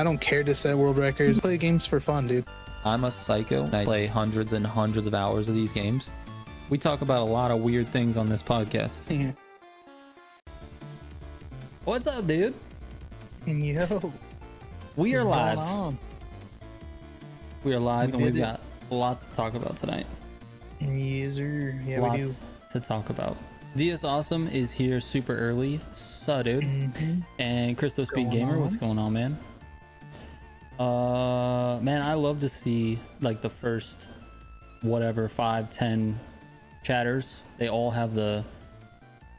I don't care to set world records. Play games for fun, dude. I'm a psycho. I play hundreds and hundreds of hours of these games. We talk about a lot of weird things on this podcast. Yeah. What's up, dude? Yo. We are What's live. going on? We are live, We and we've did it. got lots to talk about tonight. Yes, sir. Yeah, we do. Lots to talk about. DS Awesome is here super early. So, dude. Mhm. And Christo Speed Going Gamer, what's on? going on, man? Man, I love to see like the first whatever 5-10 chatters. They all have the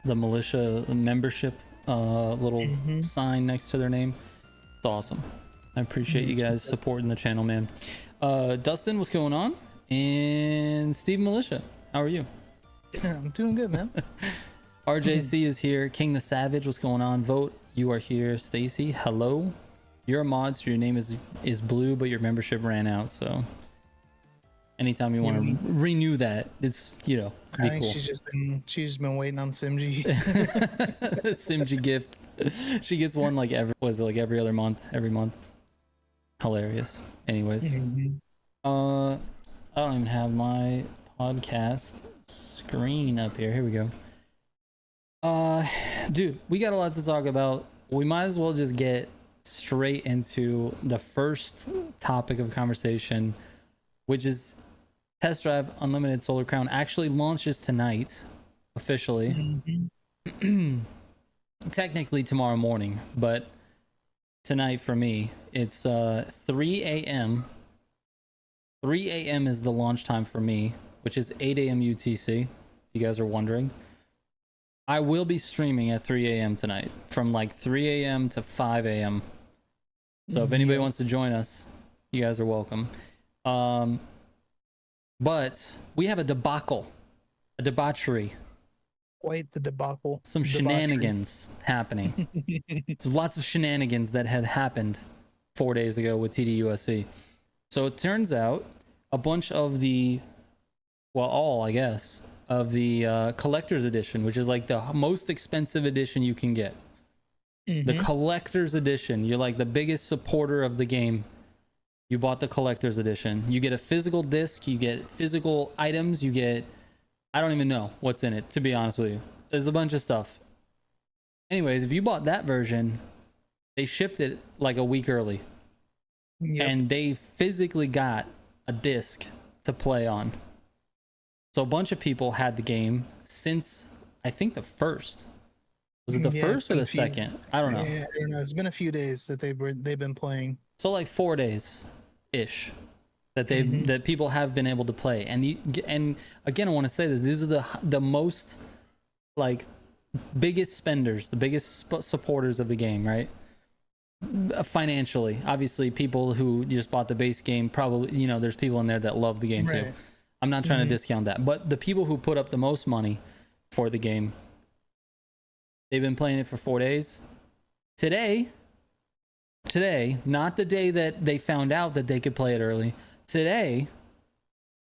Militia membership little Mhm. sign next to their name. It's awesome. I appreciate you Yes, guys supporting the channel, man. Dustin, what's going on? And Steve Militia, how are you? Yeah, I'm doing good, man. RJC is here. King the Savage, what's going on? Vote, you are here. Stacy, hello. You're a mod, so your name is blue, but your membership ran out. So anytime you want to renew that, it's, you know, I be think cool. she's just been waiting on SimG. Simji gift. She gets one like every other month, every month. Hilarious. Anyways, Mhm. I don't even have my podcast screen up here. Here we go. Dude, we got a lot to talk about. We might as well just get straight into the first topic of conversation, which is Test Drive Unlimited Solar Crown actually launches tonight officially. Mhm. Technically tomorrow morning, but tonight for me it's 3 a.m. 3 a.m. is the launch time for me, which is 8 a.m. UTC, if you guys are wondering. I will be streaming at 3 a.m. tonight from like 3 a.m. to 5 a.m. So if anybody wants to join us, you guys are welcome. But we have a debacle, a debauchery, Quite the debacle. some Debauchery. shenanigans happening. So lots of shenanigans that had happened 4 days ago with TDUSC. So it turns out a bunch of the, well, all, I guess, of the collector's edition, which is like the most expensive edition you can get. The Mhm. collector's edition, you're like the biggest supporter of the game. You bought the collector's edition. You get a physical disc, you get physical items, you get, I don't even know what's in it, to be honest with you. There's a bunch of stuff. Anyways, if you bought that version, they shipped it like a week early. Yep. And they physically got a disc to play on. So a bunch of people had the game since, I think, the first. Was it the Yeah, first it's or been the a few- second? I don't know. Yeah, I don't know. It's been a few days that they've been playing. So like 4 days ish that they Mhm. that people have been able to play. And again, I want to say this, these are the most like biggest spenders, the biggest supporters of the game, right? Financially, obviously, people who just bought the base game, probably, you know, there's people in there that love the game too. Right. I'm not trying Mhm. to discount that, but the people who put up the most money for the game, they've been playing it for 4 days. Today, not the day that they found out that they could play it early. Today,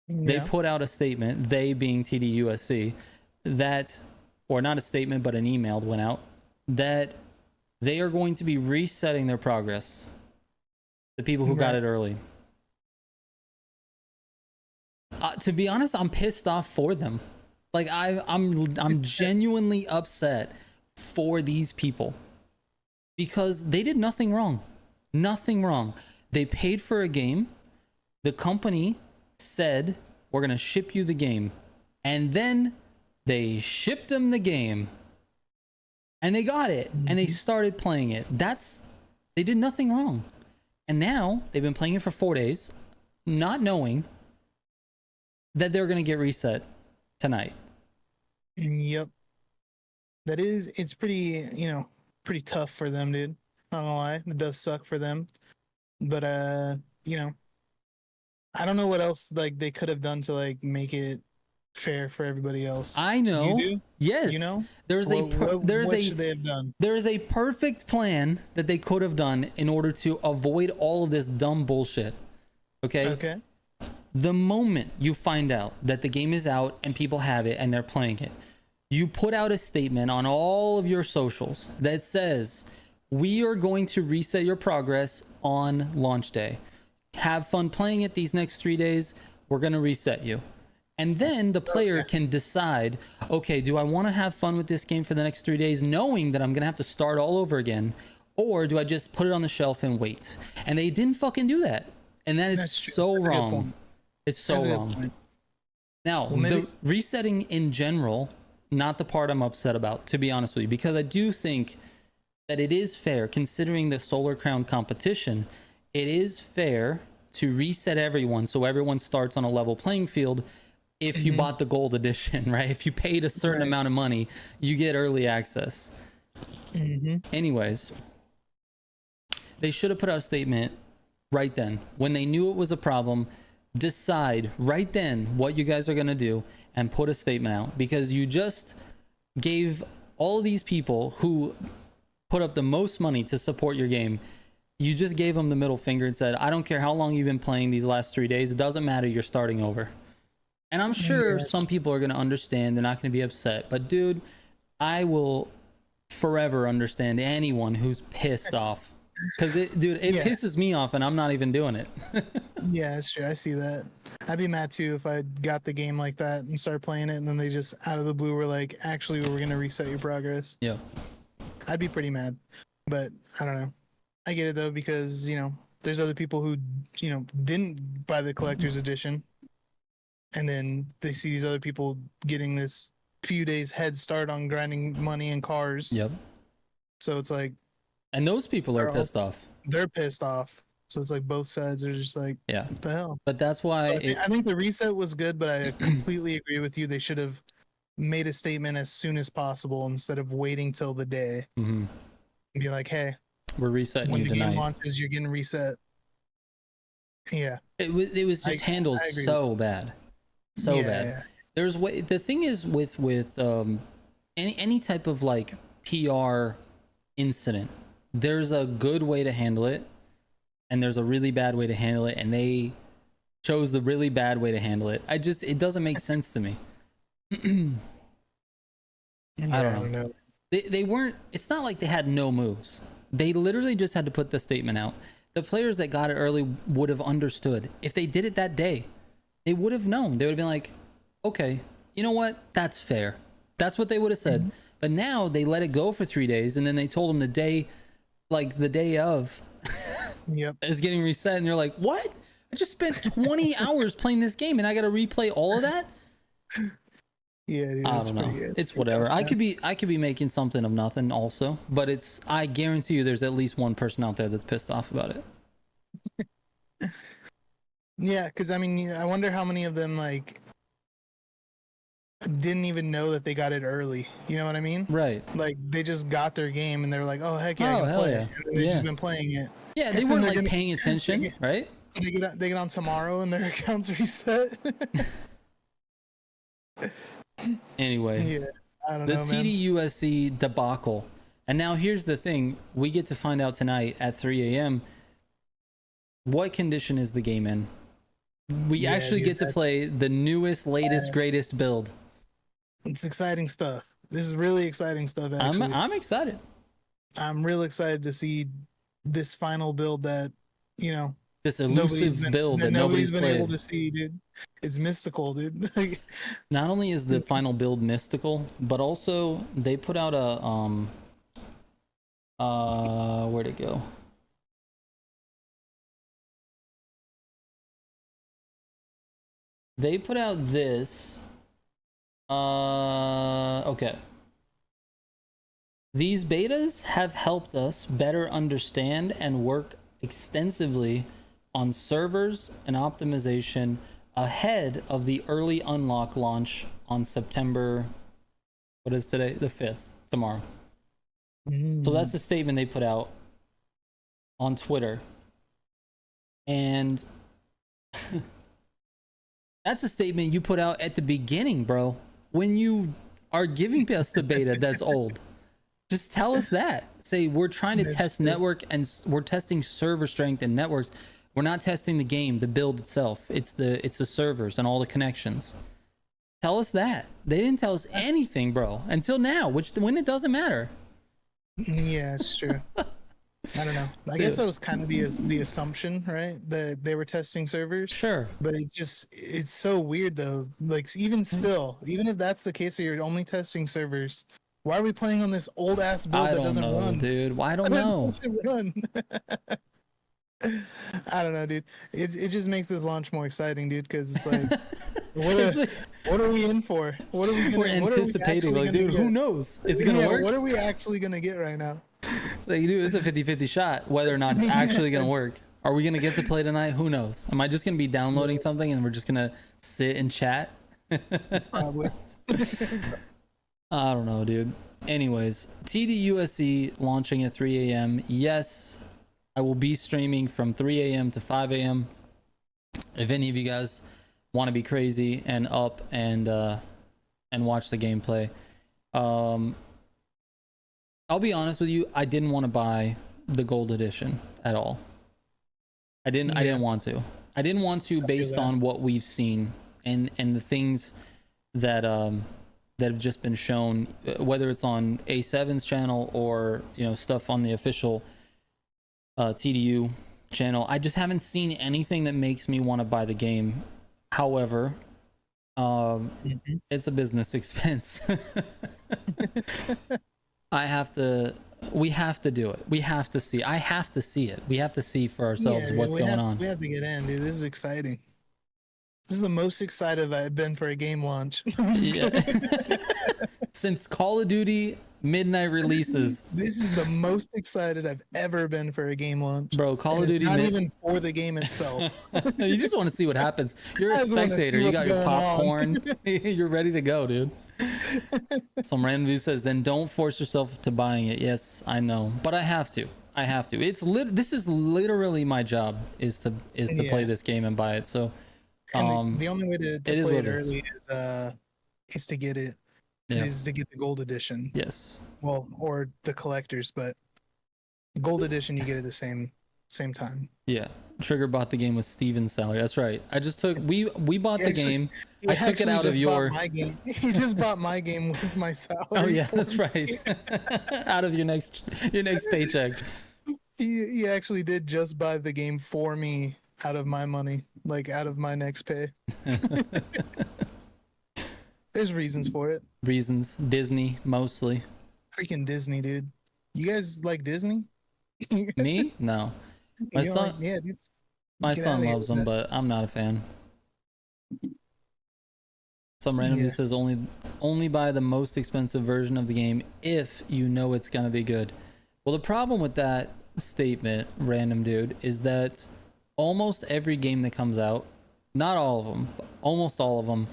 they Yeah. put out a statement, they being TDUSC, that, or not a statement, but an email went out, that they are going to be resetting their progress. The people who got Right. it early. To be honest, I'm pissed off for them. Like I'm genuinely upset for these people because they did nothing wrong. Nothing wrong. They paid for a game. The company said, we're going to ship you the game. And then they shipped them the game. And they got it. And they started playing it. They did nothing wrong. And now they've been playing it for 4 days, not knowing that they're going to get reset tonight. Yep. It's pretty, pretty tough for them, dude. Not gonna lie. It does suck for them. But I don't know what else like they could have done to like make it fair for everybody else. I know. You do? Yes. You know? There's What should they have done? There is a perfect plan that they could have done in order to avoid all of this dumb bullshit. Okay? Okay. The moment you find out that the game is out and people have it and they're playing it, you put out a statement on all of your socials that says, we are going to reset your progress on launch day. Have fun playing it these next 3 days. We're going to reset you. And then the player can decide, okay, do I want to have fun with this game for the next 3 days, knowing that I'm going to have to start all over again? Or do I just put it on the shelf and wait? And they didn't fucking do that. And that is so wrong. It's so wrong. Now, the resetting in general, not the part I'm upset about, to be honest with you, because I do think that it is fair, considering the Solar Crown competition, it is fair to reset everyone so everyone starts on a level playing field. If you bought the gold edition, right? If you paid a certain amount of money, you get early access. Anyways, they should have put out a statement right then. When they knew it was a problem, decide right then what you guys are going to do and put a statement out, because you just gave all of these people who put up the most money to support your game, you just gave them the middle finger and said, I don't care how long you've been playing these last 3 days, it doesn't matter, you're starting over. And I'm sure some people are going to understand, they're not going to be upset, but dude, I will forever understand anyone who's pissed off, because it pisses me off and I'm not even doing it. Yeah, that's true. I see that. I'd be mad too if I got the game like that and started playing it and then they just out of the blue were like, actually, we're going to reset your progress. Yeah. I'd be pretty mad, but I don't know. I get it though, because, you know, there's other people who, you know, didn't buy the collector's edition, and then they see these other people getting this few days head start on grinding money in cars. Yep. So it's like, and those people are pissed off. They're pissed off. So it's like both sides are just like, yeah, what the hell? But that's why so I think the reset was good, but I completely agree with you. They should have made a statement as soon as possible instead of waiting till the day. And be like, hey, we're resetting when you the tonight. game launches, you're getting reset. Yeah. It was just handled so bad. So bad. Yeah. There's the thing is with any type of like PR incident, there's a good way to handle it and there's a really bad way to handle it, and they chose the really bad way to handle it. It doesn't make sense to me. I don't know. They weren't, it's not like they had no moves. They literally just had to put the statement out. The players that got it early would have understood. If they did it that day, they would have known. They would have been like, okay, you know what? That's fair. That's what they would have said. But now they let it go for 3 days, and then they told them the day of is getting reset, and they're like, what? I just spent 20 hours playing this game and I got to replay all of that? Yeah, dude, I don't know. It's whatever. I could be making something of nothing also, but I guarantee you there's at least one person out there that's pissed off about it. Yeah, because I mean, I wonder how many of them like didn't even know that they got it early. You know what I mean? Right. Like they just got their game and they're like, "Oh heck yeah, I can hell play yeah!" it. And they've just been playing it. Yeah, they weren't like paying attention, right? They get on tomorrow and their accounts reset. Anyway, yeah, I don't know, the Tdusc debacle. And now here's the thing: we get to find out tonight at 3 a.m. what condition is the game in. We actually get to play the newest, latest, greatest build. It's exciting stuff. This is really exciting stuff. Actually, I'm excited. I'm real excited to see this final build that, you know, this elusive build that nobody's been played. able to see, dude. It's mystical, dude. Not only is the final build mystical, but also they put out a where'd it go? They put out this. Okay. These betas have helped us better understand and work extensively on servers and optimization ahead of the early unlock launch on September, what is today? The 5th, tomorrow. So that's the statement they put out on Twitter. And that's a statement you put out at the beginning, bro. When you are giving us the beta that's old. Just tell us that. Say we're trying to test network and we're testing server strength and networks. We're not testing the game, the build itself. It's the servers and all the connections. Tell us that. They didn't tell us anything, bro, until now, when it doesn't matter. Yeah, it's true. I don't know. I guess that was kind of the assumption, right? That they were testing servers. Sure. But it's so weird though. Like even still, even if that's the case, that you're only testing servers. Why are we playing on this old ass build I that don't doesn't know, run? dude. I don't That know. doesn't run. I don't know, dude. It just makes this launch more exciting, dude. Because it's like, It's like, what are we in for? What are we gonna? we're anticipating, like, dude, who knows? Is it gonna work? What are we actually gonna get right now? Like, dude, it's a 50-50 shot whether or not it's actually gonna work. Are we gonna get to play tonight? Who knows? Am I just gonna be downloading something and we're just gonna sit and chat? Probably. I don't know, dude. Anyways, TDUSC launching at 3 a.m. Yes, I will be streaming from 3 a.m. to 5 a.m. If any of you guys want to be crazy and up and watch the gameplay. I'll be honest with you, I didn't want to buy the gold edition at all. I didn't want to. I didn't want to based on what we've seen and the things that that have just been shown, whether it's on A7's channel or, you know, stuff on the official TDU channel. I just haven't seen anything that makes me want to buy the game. However, it's a business expense. We have to do it. We have to see. I have to see it. We have to see for ourselves what's going on. We have to get in, dude. This is exciting. This is the most excited I've been for a game launch. Yeah. Since Call of Duty Midnight releases. This is the most excited I've ever been for a game launch. Bro, Call of Duty not even for the game itself. You just want to see what happens. You're a spectator. You got your popcorn. You're ready to go, dude. Some random dude says, then don't force yourself to buying it. Yes, I know, but I have to. This is literally my job is to play this game and buy it. So the only way to play it early is to get it. Is to get the gold edition. Yes. Well, or the collectors, but gold edition you get at the same time. Yeah. Trigger bought the game with Steven's salary. That's right. I just took we bought the game. I took it out of your my game. He just bought my game with my salary. Oh yeah, that's right. Out of your next paycheck. He actually did just buy the game for me out of my money, like out of my next pay. There's reasons for it. Reasons. Disney, mostly. Freaking Disney, dude. You guys like Disney? Me? No. My son, dude. My son loves them, but I'm not a fan. Some random dude says only buy the most expensive version of the game if you know it's gonna be good. Well, the problem with that statement, random dude, is that almost every game that comes out, not all of them, but almost all of them,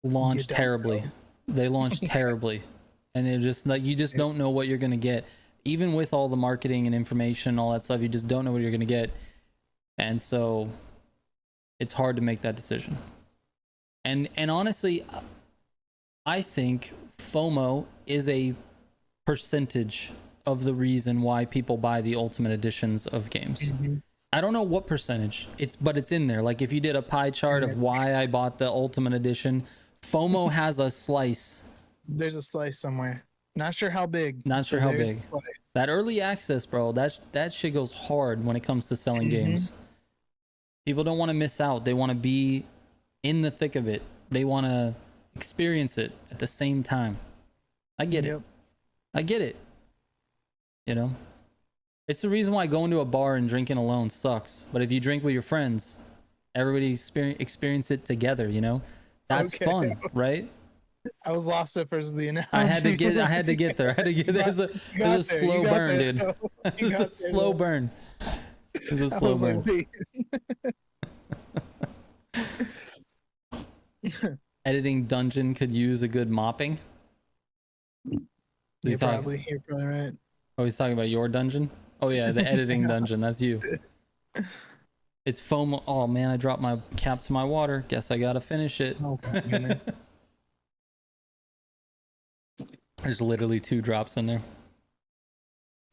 launch terribly. They launch terribly, and they're just like, you just don't know what you're gonna get. Even with all the marketing and information and all that stuff, you just don't know what you're gonna get, and so it's hard to make that decision. And honestly, I think FOMO is a percentage of the reason why people buy the ultimate editions of games. I don't know what percentage but it's in there. Like if you did a pie chart of why I bought the ultimate edition, FOMO has a slice. There's a slice somewhere. Not sure how big. Not sure how big. That early access, bro, that shit goes hard when it comes to selling games. People don't want to miss out. They want to be in the thick of it. They want to experience it at the same time. I get it. I get it. You know? It's the reason why going to a bar and drinking alone sucks. But if you drink with your friends, everybody experience it together, you know? That's fun, right? I was lost at first with the analogy. I had to get there. There's a slow burn, dude. It's a slow burn. It's a slow burn. Editing dungeon could use a good mopping. You're probably right. Oh, he's talking about your dungeon? Oh yeah, the editing dungeon. That's you. It's FOMO. Oh man, I dropped my cap to my water. Guess I gotta finish it. Oh my goodness. There's literally 2 drops in there.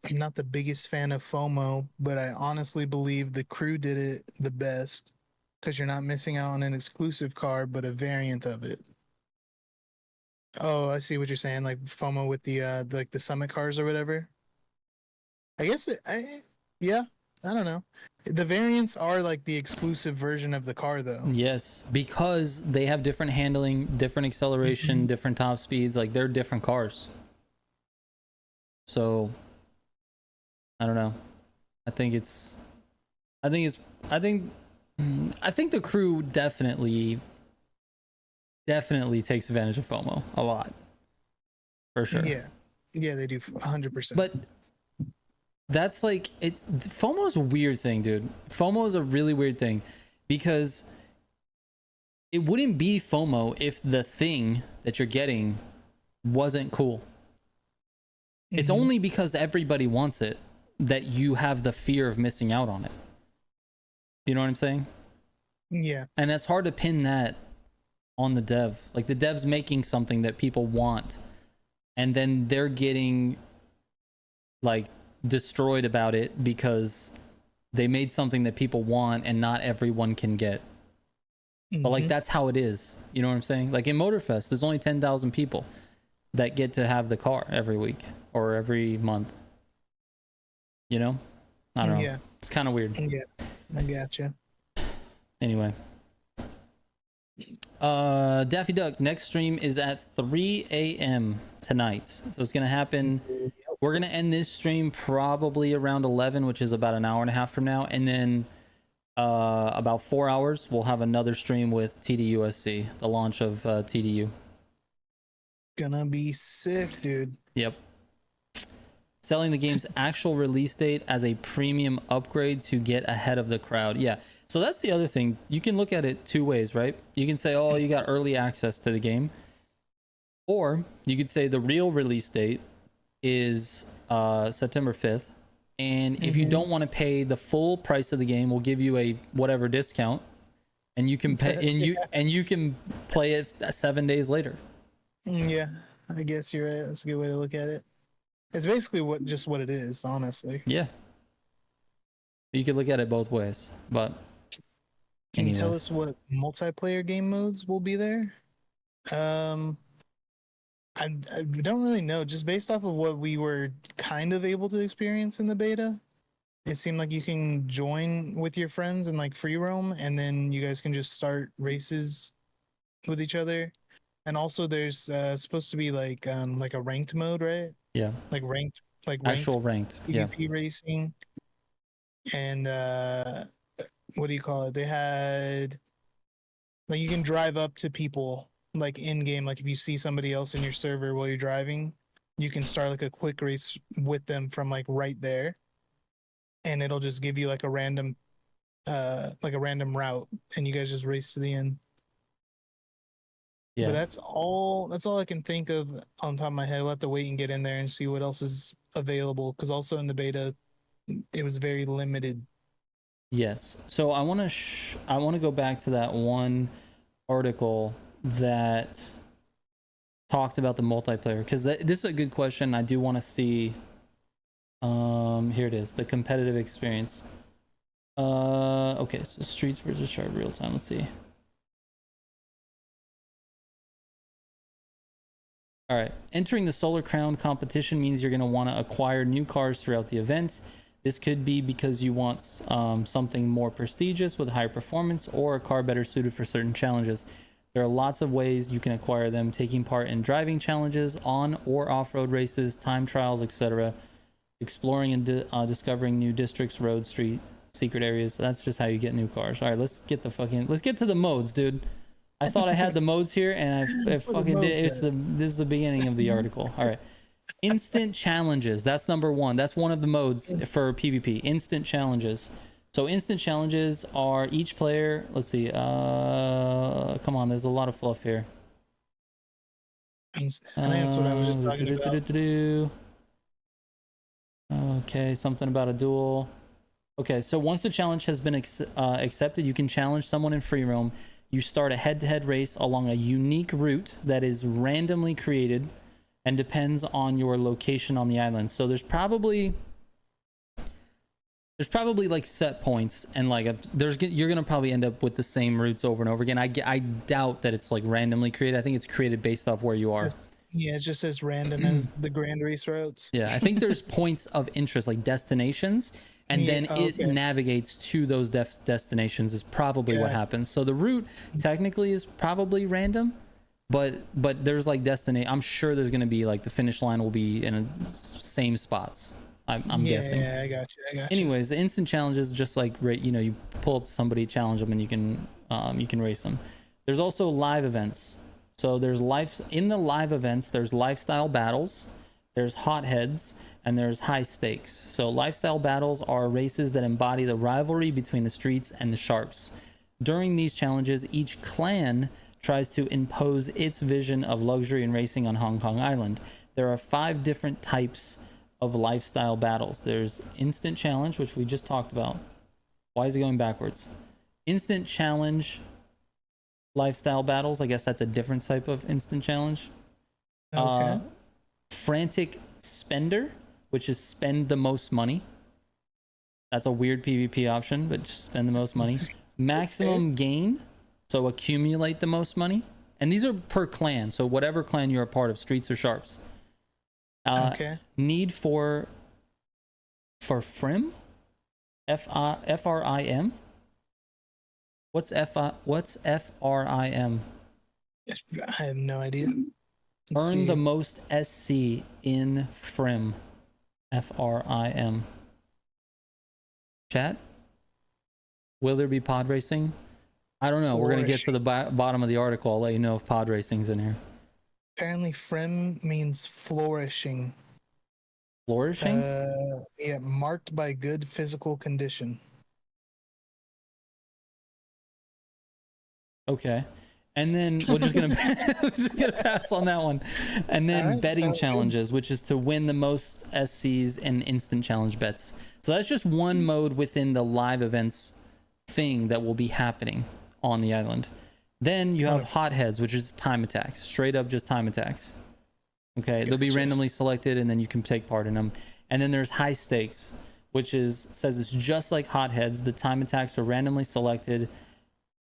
I'm not the biggest fan of FOMO, but I honestly believe the crew did it the best because you're not missing out on an exclusive card, but a variant of it. Oh, I see what you're saying. Like FOMO with the like the summit cars or whatever. I guess yeah, I don't know. The variants are like the exclusive version of the car, though. Yes, because they have different handling, different acceleration, different top speeds. Like they're different cars. So I don't know. I think it's. I think it's. I think. I think the crew definitely takes advantage of FOMO a lot, for sure. Yeah, they do 100%. But that's like it's FOMO is a weird thing, dude. FOMO is a really weird thing because it wouldn't be FOMO if the thing that you're getting wasn't cool. It's only because everybody wants it that you have the fear of missing out on it. You know what I'm saying? Yeah. And it's hard to pin that on the dev. Like the dev's making something that people want, and then they're getting like destroyed about it because they made something that people want and not everyone can get. But like that's how it is. You know what I'm saying? Like in Motorfest, there's only 10,000 people that get to have the car every week or every month. You know? I don't know. Yeah. It's kind of weird. Yeah, I gotcha. Anyway. Daffy Duck, next stream is at 3 a.m. tonight. So it's going to happen. We're going to end this stream probably around 11, which is about an hour and a half from now. And then about 4 hours, we'll have another stream with TDUSC, the launch of TDU. Gonna be sick, dude. Yep. Selling the game's actual release date as a premium upgrade to get ahead of the crowd. Yeah. So that's the other thing. You can look at it two ways, right? You can say, oh, you got early access to the game. Or you could say the real release date is September 5th. And if you don't want to pay the full price of the game, we'll give you a whatever discount. And you can pay and you can play it 7 days later. Yeah, I guess you're right. That's a good way to look at it. It's basically what it is, honestly. Yeah. You could look at it both ways, but can you tell us what multiplayer game modes will be there? I don't really know. Just based off of what we were kind of able to experience in the beta, it seemed like you can join with your friends and like free roam, and then you guys can just start races with each other. And also, there's supposed to be like a ranked mode, right? Yeah. Like ranked actual ranked PvP racing. And what do you call it? They had like you can drive up to people like in game. Like if you see somebody else in your server while you're driving, you can start like a quick race with them from like right there, and it'll just give you like a random route, and you guys just race to the end. Yeah. But that's all I can think of on top of my head. We'll have to wait and get in there and see what else is available, because also in the beta it was very limited. Yes. So I want to go back to that one article that talked about the multiplayer, because this is a good question. I do want to see here it is, the competitive experience. Okay, so Streets versus Sharp real time. Let's see. All right, entering the Solar Crown competition means you're going to want to acquire new cars throughout the event. This could be because you want something more prestigious with higher performance, or a car better suited for certain challenges. There are lots of ways you can acquire them: taking part in driving challenges, on or off-road races, time trials, etc. Exploring and discovering new districts, road, street, secret areas. That's just how you get new cars. All right, let's get to the modes, dude. I thought I had the modes here, and I fucking did. This is the beginning of the article. All right. Instant challenges. That's number one. That's one of the modes for PvP. Instant challenges. So instant challenges are each player. Let's see. Come on. There's a lot of fluff here. I think that's what I was just talking about. Okay. Something about a duel. Okay. So once the challenge has been accepted, you can challenge someone in free roam. You start a head-to-head race along a unique route that is randomly created and depends on your location on the island. So there's probably like set points, and like you're gonna probably end up with the same routes over and over again. I doubt that it's like randomly created. I think it's created based off where you are. Yeah, it's just as random as the Grand Race routes. Yeah, I think there's points of interest like destinations, and Yeah, then it okay. navigates to those destinations is probably what Yeah. happens. So the route technically is probably random, but there's like destination. I'm sure there's gonna be like the finish line will be in same spots. I'm guessing. Yeah, I got you. Anyways, the instant challenges just like you pull up to somebody, challenge them, and you can race them. There's also live events. So there's in the live events, there's lifestyle battles, there's hotheads, and there's high stakes. So lifestyle battles are races that embody the rivalry between the streets and the sharps. During these challenges, each clan tries to impose its vision of luxury and racing on Hong Kong Island. There are 5 different types of lifestyle battles. There's instant challenge, which we just talked about. Why is it going backwards? Instant challenge lifestyle battles. I guess that's a different type of instant challenge. Okay. Frantic spender, which is spend the most money. That's a weird PvP option, but just spend the most money. Maximum gain, so accumulate the most money. And these are per clan, so whatever clan you're a part of, streets or sharps. Okay. Need for FRIM? FRIM? What's FRIM? I have no idea. Earn the most SC in FRIM. FRIM. Chat? Will there be pod racing? I don't know. We're going to get to the bottom of the article. I'll let you know if pod racing's in here. Apparently, FRIM means flourishing. Flourishing? Yeah, marked by good physical condition. Okay. And then we're just gonna pass on that one. And then betting challenges, which is to win the most SCs and instant challenge bets. So that's just one mode within the live events thing that will be happening on the island. Then you have hotheads, which is time attacks, straight up just time attacks. Okay, they'll be randomly selected and then you can take part in them. And then there's high stakes, which says it's just like hotheads. The time attacks are randomly selected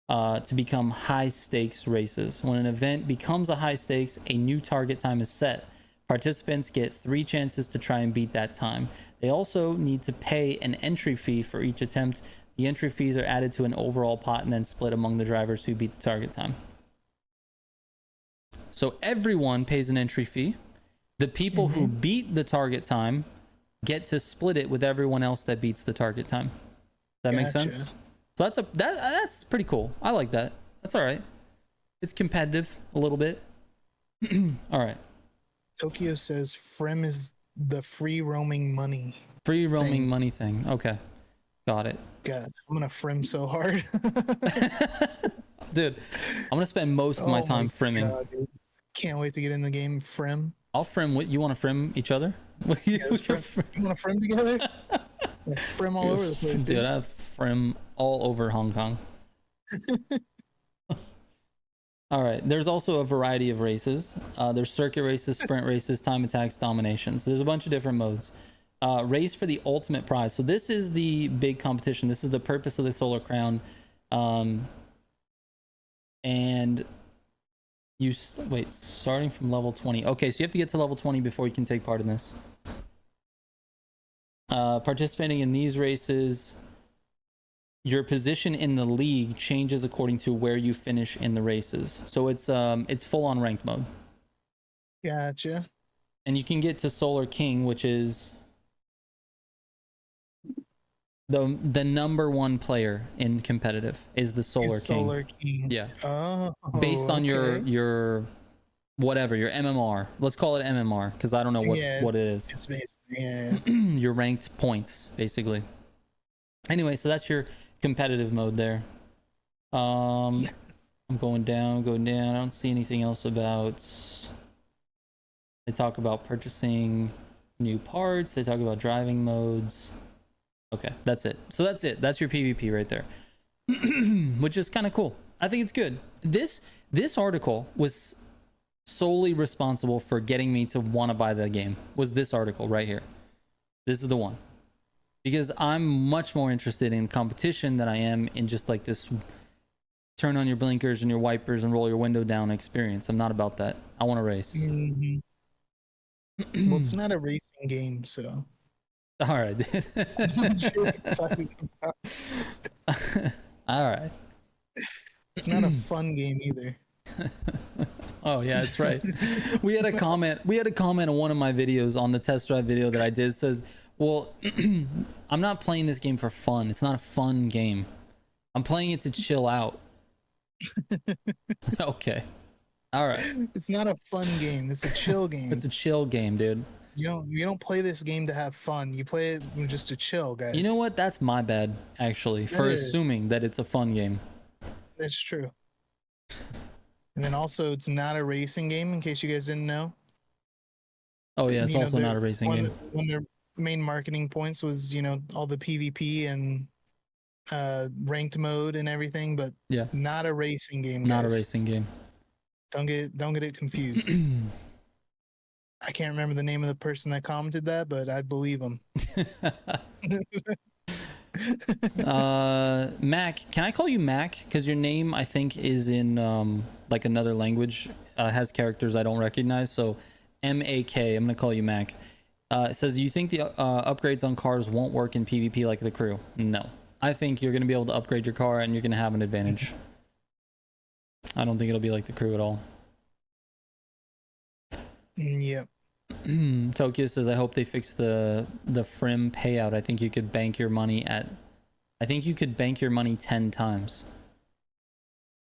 to become high stakes races. When an event becomes a high stakes, a new target time is set. Participants get 3 chances to try and beat that time. They also need to pay an entry fee for each attempt. The entry fees are added to an overall pot and then split among the drivers who beat the target time. So everyone pays an entry fee. The people who beat the target time get to split it with everyone else that beats the target time. Does that make sense? So that's pretty cool. I like that. That's all right. It's competitive a little bit. All right. Tokyo says FRIM is the free roaming money. Free roaming money thing. Okay. Got it. God, I'm gonna FRIM so hard. Dude, I'm gonna spend most of my time frimming. God, can't wait to get in the game. FRIM. I'll frim with you. Want to frim each other? You want to FRIM together? FRIM all over the place, dude. I have FRIM all over Hong Kong. All right. There's also a variety of races. There's circuit races, sprint races, time attacks, domination. So there's a bunch of different modes. Race for the ultimate prize. So this is the big competition. This is the purpose of the Solar Crown. And you starting from level 20. Okay, so you have to get to level 20 before you can take part in this. Participating in these races, your position in the league changes according to where you finish in the races. So it's full on ranked mode. Gotcha. And you can get to Solar King, which is the number 1 player in competitive is the Solar King. Yeah. Oh, based on your whatever, your MMR. Let's call it MMR because I don't know what it is. It's basically your ranked points basically. Anyway, so that's your competitive mode there. I'm going down. I don't see anything else about. They talk about purchasing new parts. They talk about driving modes. Okay, that's it. So that's it. That's your PvP right there, which is kind of cool. I think it's good. This article was solely responsible for getting me to want to buy the game. Was this article right here? This is the one, because I'm much more interested in competition than I am in just like this turn on your blinkers and your wipers and roll your window down experience. I'm not about that. I want to race. Mhm. Well, it's not a racing game, so. All right, dude. I'm not sure what you're talking about. All right. It's not a fun game either. Oh yeah, that's right. We had a comment on one of my videos on the test drive video that I did. It says, well, I'm not playing this game for fun. It's not a fun game. I'm playing it to chill out. Okay. All right. It's not a fun game. It's a chill game. It's a chill game, dude. You don't play this game to have fun. You play it just to chill, guys. You know what? That's my bad, actually, for assuming that it's a fun game. That's true. And then also, it's not a racing game, in case you guys didn't know. Oh yeah, it's also not a racing game. One of their main marketing points was, all the PvP and ranked mode and everything, but yeah, not a racing game. Not guys. a racing game. Don't get it confused. I can't remember the name of the person that commented that, but I believe him. Mac, can I call you Mac? Because your name, I think, is in like another language, has characters I don't recognize. So M-A-K, I'm gonna call you Mac. It says, you think the upgrades on cars won't work in PvP like the crew? No, I think you're gonna be able to upgrade your car and you're gonna have an advantage. I don't think it'll be like the crew at all. Yep. Tokyo says, I hope they fix the Frim payout. I think you could bank your money 10 times.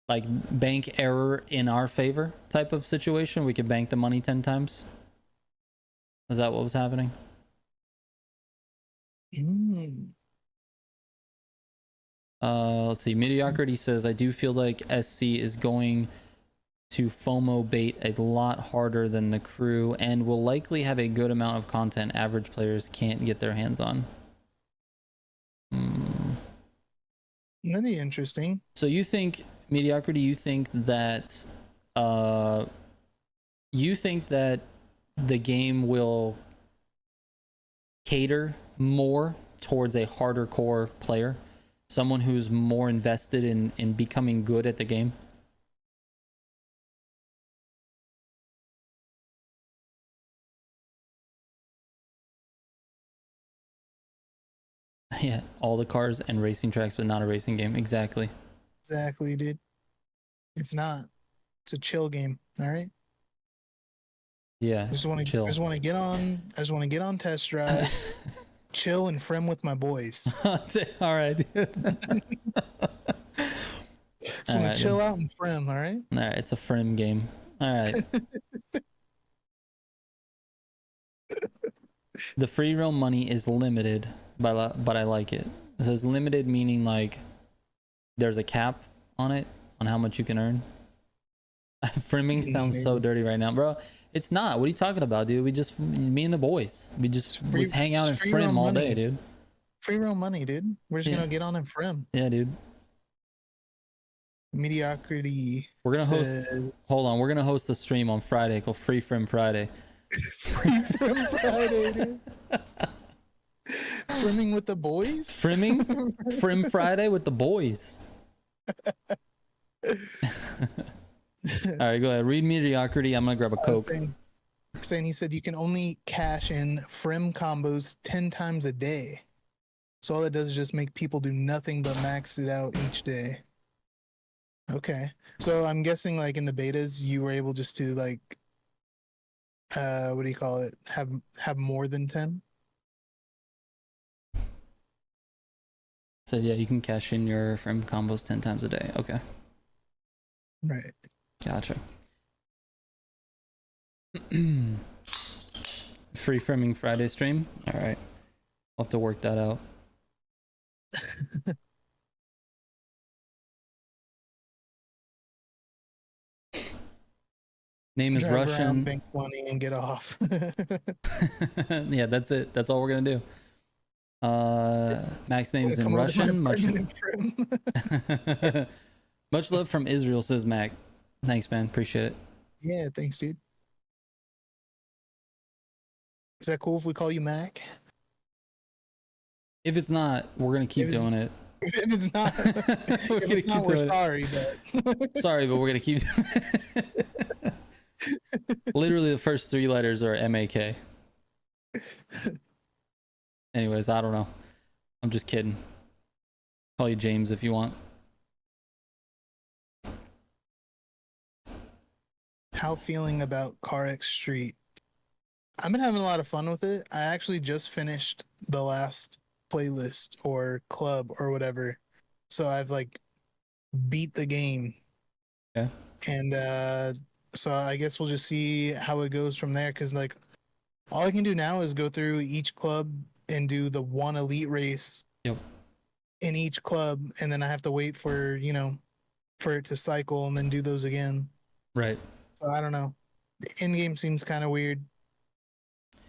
Like bank error in our favor type of situation. We could bank the money 10 times. Is that what was happening? Let's see. Mediocrity says, I do feel like SC is going to FOMO bait a lot harder than the crew and will likely have a good amount of content average players can't get their hands on. That'd be interesting. So you think, Mediocrity, you think that the game will cater more towards a harder core player, someone who's more invested in becoming good at the game? Yeah, all the cars and racing tracks, but not a racing game. Exactly. Exactly, dude. It's not. It's a chill game. All right. Yeah. I just want to get on test drive, chill and Frim with my boys. All right. Just want to chill out and Frim. All right. All right. It's a Frim game. All right. The free roam money is limited, but I like it. It says limited, meaning like there's a cap on it, on how much you can earn. Frimming sounds so dirty right now, bro. It's not. What are you talking about, dude? Me and the boys, we just hang out and Frim all day, dude. Free roam money, dude. We're just gonna get on and Frim. Yeah, dude. Mediocrity. We're gonna host. Hold on, we're gonna host a stream on Friday called Free Frim Friday. Free Frim Friday, dude. Frimming with the boys? Frim Friday with the boys. All right, go ahead. Read Mediocrity. I'm gonna grab a Coke. Saying he said you can only cash in Frim combos 10 times a day. So all that does is just make people do nothing but max it out each day. Okay. So I'm guessing like in the betas you were able just to like what do you call it? Have more than 10? So yeah, you can cash in your Frim combos 10 times a day. Okay. Right. Gotcha. Free Frimming Friday stream. All right. I'll have to work that out. Name is Drive Russian. around, bank money and get off. Yeah, that's it. That's all we're gonna do. Mac's name's in Russian. Much love from Israel, says Mac. Thanks, man. Appreciate it. Yeah, thanks, dude. Is that cool if we call you Mac? If it's not, we're gonna keep doing it. If it's not, We're if gonna it's keep not, we're doing it. sorry, but Sorry, but we're gonna keep. Literally, the first three letters are MAK. Anyways, I don't know. I'm just kidding. Call you James if you want. how feeling about CarX Street? I've been having a lot of fun with it. I actually just finished the last playlist or club or whatever. So I've like beat the game. Okay. And so I guess we'll just see how it goes from there, cuz like all I can do now is go through each club and do the one elite race Yep. in each club, and then I have to wait for, for it to cycle and then do those again. Right. So I don't know. The end game seems kind of weird,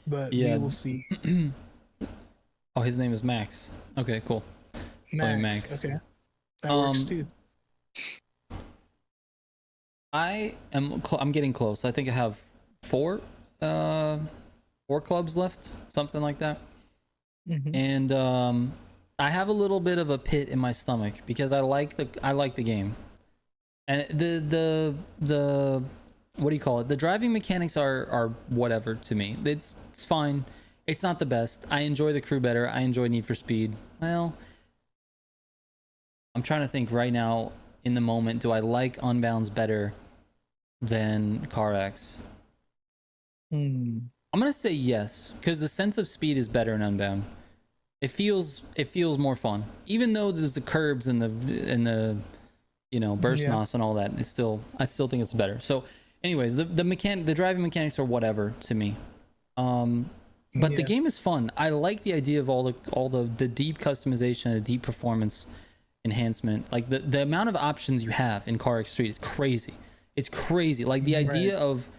but we Yeah. will see. Oh, his name is Max. Okay, cool. Max. Max. Okay. That works too. I'm getting close. I think I have four clubs left, something like that. Mhm. And I have a little bit of a pit in my stomach because I like the game. And the what do you call it? The driving mechanics are whatever to me. It's fine. It's not the best. I enjoy the crew better. I enjoy Need for Speed. Well, I'm trying to think right now in the moment, do I like Unbounds better than CarX? Hmm. I'm gonna say yes, because the sense of speed is better in Unbound. It feels more fun, even though there's the curbs and the burst Yeah. nos and all that. I still think it's better. So, anyways, the driving mechanics are whatever to me. But the Yeah. game is fun. I like the idea of all the deep customization, the deep performance enhancement. Like the amount of options you have in CarX Street is crazy. It's crazy. Like the idea of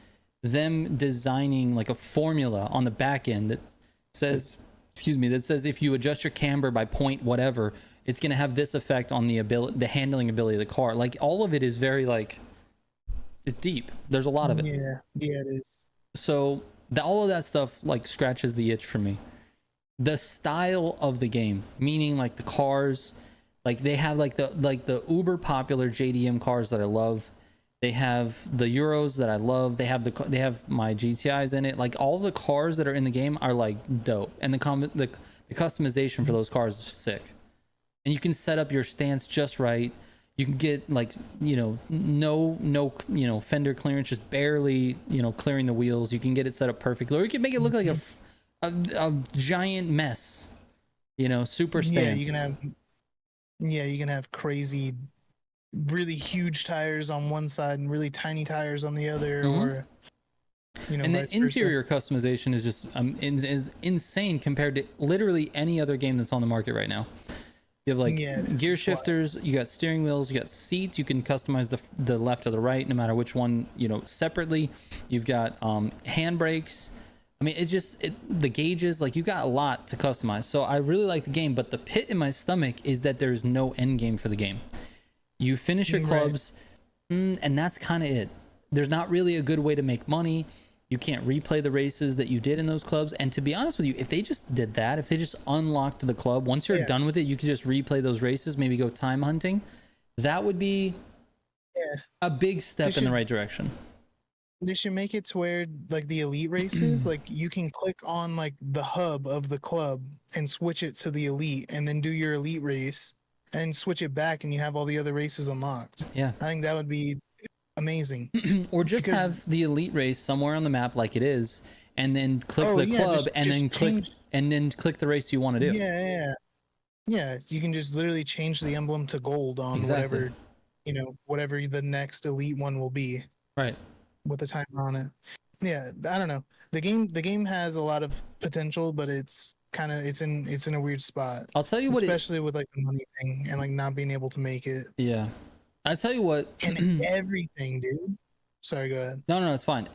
them designing like a formula on the back end that says if you adjust your camber by point whatever, it's going to have this effect on the handling ability of the car. Like all of it is very like, it's deep. There's a lot of it. Yeah, it is. So all of that stuff like scratches the itch for me. The style of the game, meaning like the cars, like they have like the uber popular JDM cars that I love. They have the Euros that I love. They have my GTIs in it. Like all the cars that are in the game are like dope, and the customization for those cars is sick. And you can set up your stance just right. You can get like no fender clearance, just barely clearing the wheels. You can get it set up perfectly, or you can make it look like a giant mess. Super stance. You can have crazy, really huge tires on one side and really tiny tires on the other, or and the interior customization is just is insane compared to literally any other game that's on the market right now. You have like gear shifters, you got steering wheels, you got seats. You can customize the left or the right, no matter which one, separately. You've got handbrakes. I mean, it's just the gauges. Like you got a lot to customize. So I really like the game, but the pit in my stomach is that there's no end game for the game. You finish your clubs, and that's kind of it. There's not really a good way to make money. You can't replay the races that you did in those clubs. And to be honest with you, if they just did that, if they just unlocked the club, once you're done with it, you can just replay those races, maybe go time hunting. That would be a big step in the right direction. They should make it to where like the elite races, like you can click on like the hub of the club and switch it to the elite, and then do your elite race and switch it back, and you have all the other races unlocked. Yeah. I think that would be amazing. Or just have the elite race somewhere on the map like it is, and then click the club, and then click the race you want to do. Yeah, you can just literally change the emblem to gold on whatever the next elite one will be, right, with the timer on it. Yeah, I don't know. The game has a lot of potential, but it's in a weird spot. I'll tell you what, especially with like the money thing and like not being able to make it. Yeah, I'll tell you what. And everything, dude. Sorry, go ahead. No, it's fine.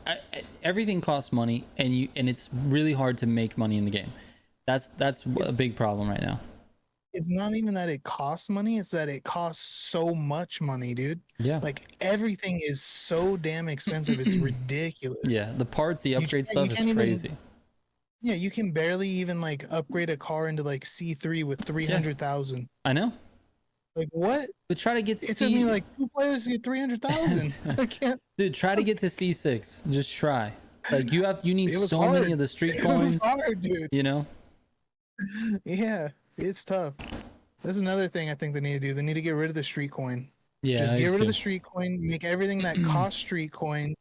Everything costs money, and it's really hard to make money in the game. That's a big problem right now. It's not even that it costs money, it's that it costs so much money, dude. Yeah. Like everything is so damn expensive, it's ridiculous. Yeah, the parts, the upgrade stuff is crazy. You can barely even like upgrade a car into like C3 with 300,000. I know. Like what? But try to get to It took me C. like 2 players to get 300,000. I can't. Dude, try to get to C6. Just try. Like you need It was so hard. many of the street It was coins. hard, dude. You know. Yeah, it's tough. That's another thing I think they need to do. They need to get rid of the street coin. Yeah. Just I get do rid of too. the street coin. Make everything that costs street coin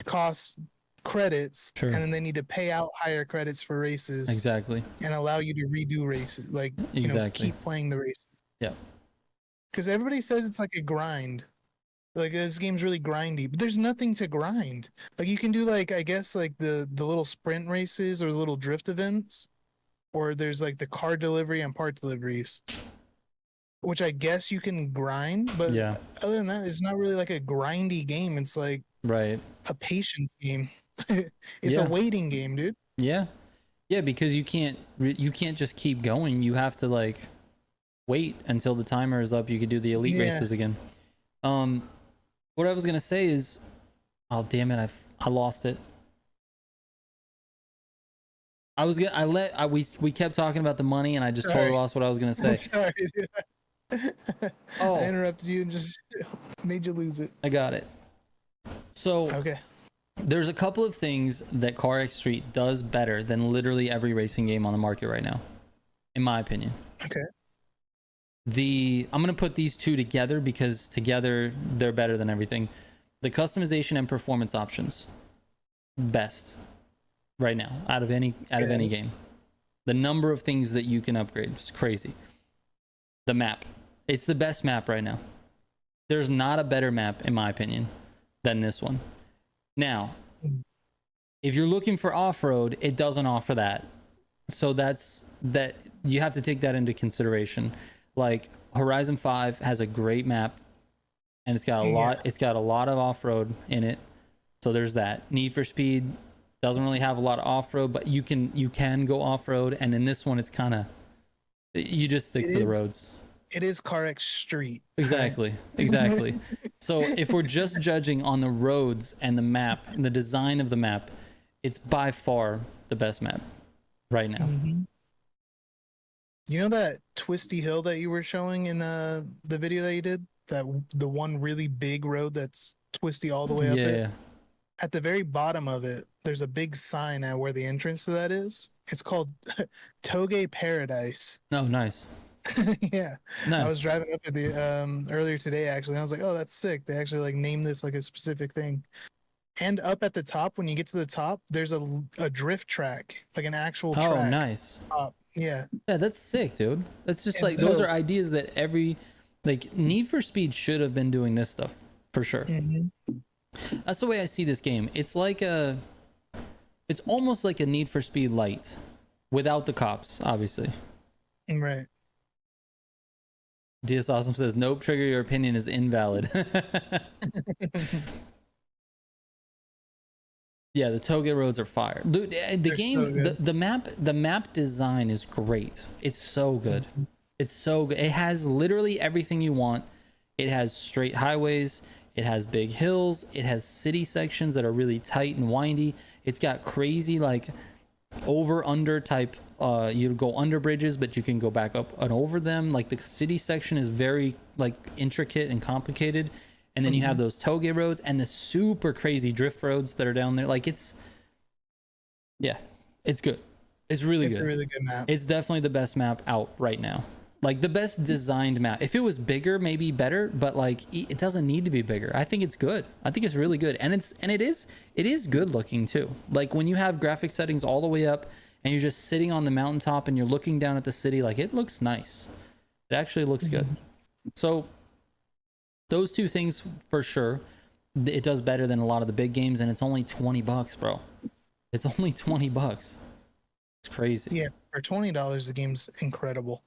costs credits, Sure. and then they need to pay out higher credits for races Exactly. and allow you to redo races. Like Exactly. keep playing the races. Yeah. Because everybody says it's like a grind. Like this game's really grindy, but there's nothing to grind. Like you can do like I guess like the little sprint races or the little drift events, or there's like the car delivery and part deliveries, which I guess you can grind. But Yeah. other than that, it's not really like a grindy game. It's like Right. a patience game. It's Yeah. a waiting game, dude. Yeah. Yeah, because you can't just keep going. You have to like wait until the timer is up. You could do the elite Yeah. races again. What I was gonna say is, oh damn it, I lost it. We kept talking about the money and I just totally Sorry. lost what I was gonna say. Sorry. Oh. I interrupted you and just made you lose it. I got it. So Okay. there's a couple of things that CarX Street does better than literally every racing game on the market right now, in my opinion. Okay. I'm gonna put these two together because together they're better than everything. The customization and performance options, best right now out of any game. The number of things that you can upgrade is crazy. The map, it's the best map right now. There's not a better map in my opinion than this one. Now, if you're looking for off-road, it doesn't offer that. So that you have to take that into consideration. Like Horizon 5 has a great map and it's got a lot of off-road in it. So there's that. Need for Speed doesn't really have a lot of off-road, but you can go off-road, and in this one it's kind of you just stick to the roads. It is CarX Street. Exactly. Exactly. So if we're just judging on the roads and the map and the design of the map, it's by far the best map right now. Mm-hmm. You know that twisty hill that you were showing in the video that you did? The one really big road that's twisty all the way up it? Yeah. At the very bottom of it, there's a big sign at where the entrance to that is. It's called Toge Paradise. Oh, nice. Yeah. Nice. I was driving up at the earlier today actually, and I was like, oh, that's sick. They actually like named this like a specific thing. And up at the top, when you get to the top, there's a drift track, like an actual track. Oh, nice. Yeah. Yeah, that's sick, dude. That's just And like those so- are ideas that like Need for Speed should have been doing this stuff for sure. Mhm. That's the way I see this game. It's almost like a Need for Speed Light without the cops, obviously. Right. DS Awesome says, nope, Trigger, your opinion is invalid. Yeah, the Toge roads are fire. Dude, the They're game, so the map design is great. It's so good. It's so good. It has literally everything you want. It has straight highways. It has big hills. It has city sections that are really tight and windy. It's got crazy like over under type. You go under bridges, but you can go back up and over them. Like the city section is very like intricate and complicated. And then you have those Toge roads and the super crazy drift roads that are down there. Like it's good. It's really good. It's a really good map. It's definitely the best map out right now. Like the best designed map. If it was bigger, maybe better, but like it doesn't need to be bigger. I think it's good. I think it's really good. And it is good looking too. Like when you have graphic settings all the way up and you're just sitting on the mountaintop and you're looking down at the city, like it looks nice. It actually looks good. So those two things for sure. It does better than a lot of the big games, and it's only $20, bro. It's only $20. It's crazy. Yeah, for $20, the game's incredible.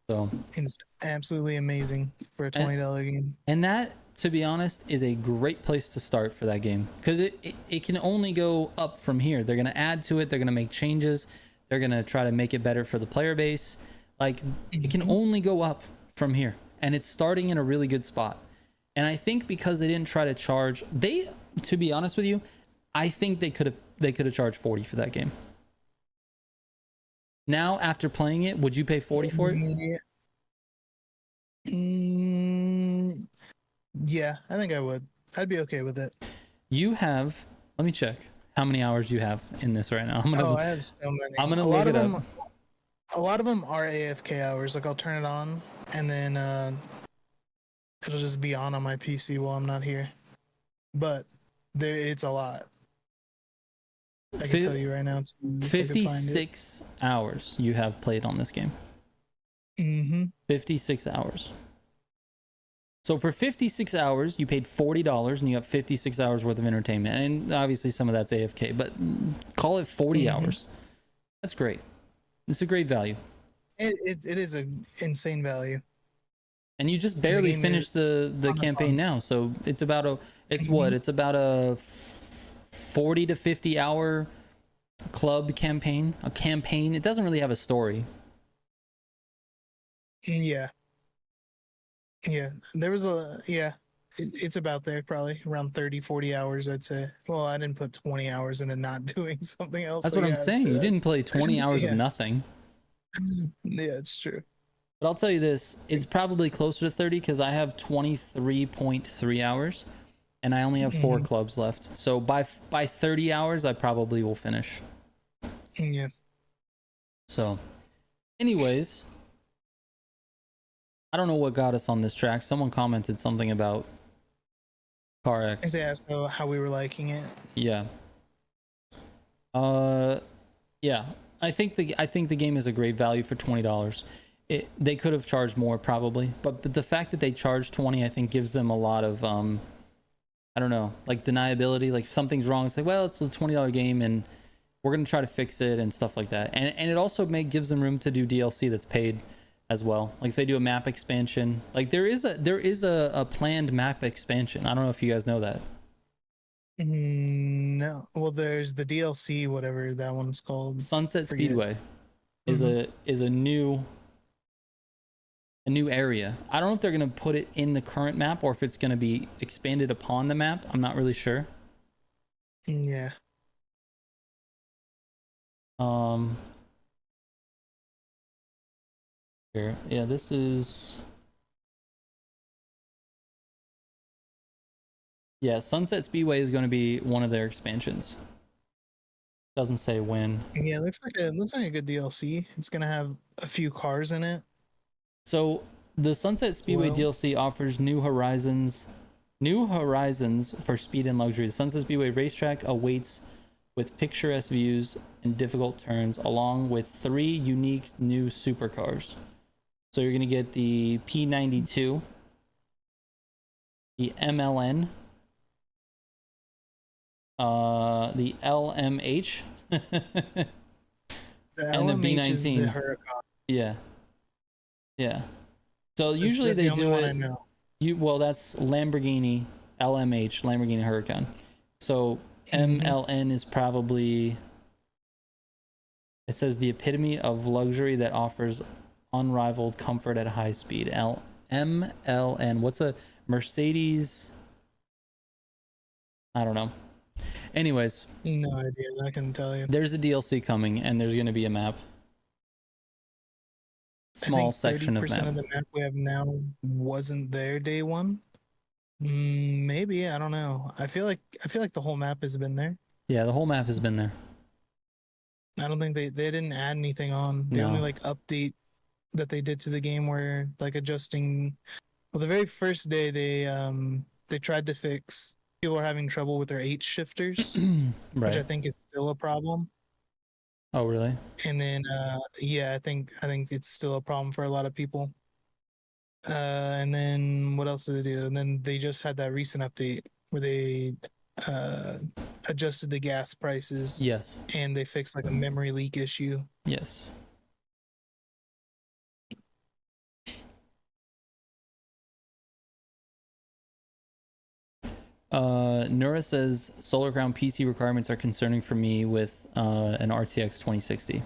So It's absolutely amazing for a $20 game. and that, to be honest, is a great place to start for that game because it can only go up from here. They're gonna add to it. They're gonna make changes. They're gonna try to make it better for the player base. Like it can only go up from here. And it's starting in a really good spot. And I think because they didn't try to charge, to be honest with you, I think they could have charged 40 for that game. Now, after playing it, would you pay 40 for it? Mm, yeah, I think I would. I'd be okay with it. You have, let me check how many hours you have in this right now. Oh, I have so I'm many. gonna look it up. A lot of them are AFK hours. Like I'll turn it on and then it'll just be on my PC while I'm not here. But it's a lot. I can tell you right now too, if I could find it. 56 hours you have played on this game. Mm-hmm. 56 hours. So for 56 hours, you paid $40 and you got 56 hours worth of entertainment. And obviously some of that's AFK, but call it 40 hours. That's great. It's a great value. It is an insane value. And you just barely finished the campaign now. So it's about a, it's what? It's about a 40 to 50 hour club campaign. A campaign. It doesn't really have a story. Yeah. Yeah. There was it's about there, probably around 30, 40 hours, I'd say. Well, I didn't put 20 hours into not doing something else. That's what I'm saying. You didn't play 20 hours of nothing. Yeah, it's true. But I'll tell you this, it's probably closer to 30 because I have 23.3 hours and I only have 4 clubs left. So by 30 hours, I probably will finish. Yeah. So anyways, I don't know what got us on this track. Someone commented something about CarX. I think they asked how we were liking it. Yeah. Yeah. I think the game is a great value for $20. They could have charged more probably, but the fact that they charge 20, I think gives them a lot of I don't know, like deniability. Like if something's wrong, it's like, well, it's a $20 game and we're gonna try to fix it and stuff like that. And it also gives them room to do DLC that's paid as well. Like if they do a map expansion, like there is a planned map expansion. I don't know if you guys know that. No. Well, there's the DLC, whatever that one's called. Sunset Speedway is a new area. I don't know if they're going to put it in the current map or if it's going to be expanded upon the map. I'm not really sure. Yeah. Here. Yeah, this is... Yeah, Sunset Speedway is going to be one of their expansions. Doesn't say when. Yeah, it looks like a good DLC. It's going to have a few cars in it. So the Sunset Speedway DLC offers new horizons for speed and luxury. The Sunset Speedway racetrack awaits with picturesque views and difficult turns, along with 3 unique new supercars. So you're going to get the P92, the MLN, the LMH, and the B19. Is the Huracan. Yeah. So usually they do it. Well, that's Lamborghini LMH, Lamborghini Huracan. So MLN is probably, it says the epitome of luxury that offers unrivaled comfort at high speed. MLN. What's a Mercedes? I don't know. Anyways, no idea. I can tell you. There's a DLC coming, and there's going to be a map. Small section of map. 30% of the map we have now wasn't there day one. Maybe, I don't know. I feel like the whole map has been there. Yeah, the whole map has been there. I don't think they didn't add anything on. The only like update that they did to the game were like adjusting. Well, the very first day they tried to fix. People are having trouble with their H shifters, right. Which I think is still a problem. Oh, really? And then, yeah, I think it's still a problem for a lot of people. And then what else did they do? And then they just had that recent update where they adjusted the gas prices. Yes. And they fixed like a memory leak issue. Yes. Nura says Solar Crown PC requirements are concerning for me with an RTX 2060.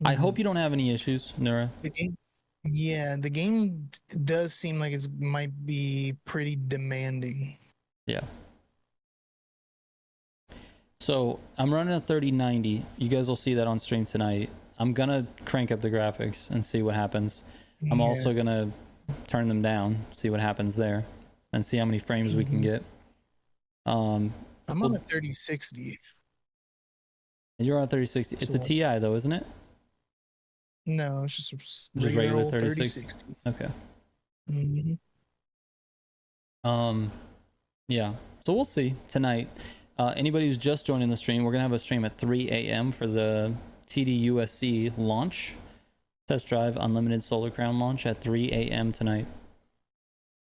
I hope you don't have any issues, Nura. The game does seem like it might be pretty demanding. Yeah. So I'm running a 3090. You guys will see that on stream tonight. I'm gonna crank up the graphics and see what happens. I'm Yeah. also gonna turn them down, see what happens there, and see how many frames we can get. I'm on Well, a 3060. you're on 3060. It's So a Ti though, isn't it? No, it's just Just regular old 3060. 3060. Okay. Mm-hmm. Yeah. So we'll see tonight. Anybody who's just joining the stream, we're gonna have a stream at 3 a.m. for the Tdusc launch. Test drive unlimited solar crown launch at 3 a.m. tonight.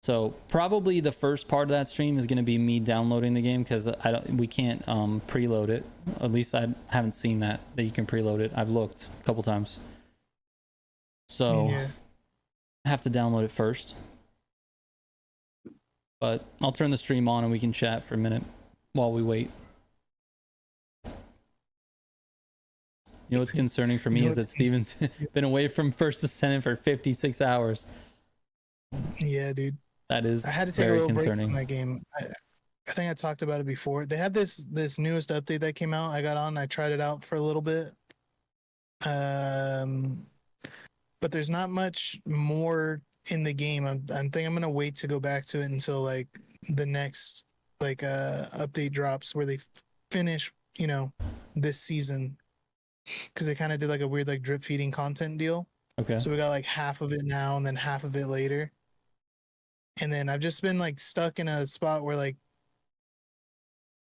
So probably the first part of that stream is going to be me downloading the game because we can't preload it. At least I haven't seen that you can preload it. I've looked a couple times. So Yeah. I have to download it first. But I'll turn the stream on and we can chat for a minute while we wait. You know what's concerning for me is that Steven's been away from First Ascendant for 56 hours. Yeah, dude. That is I had to take a very little concerning. break from that game. I think I talked about it before. They had this newest update that came out. I got on. I tried it out for a little bit. But there's not much more in the game. I think I'm gonna wait to go back to it until like the next update drops where they finish this season, because they kind of did like a weird like drip feeding content deal. Okay. So we got like half of it now and then half of it later. And then I've just been like stuck in a spot where like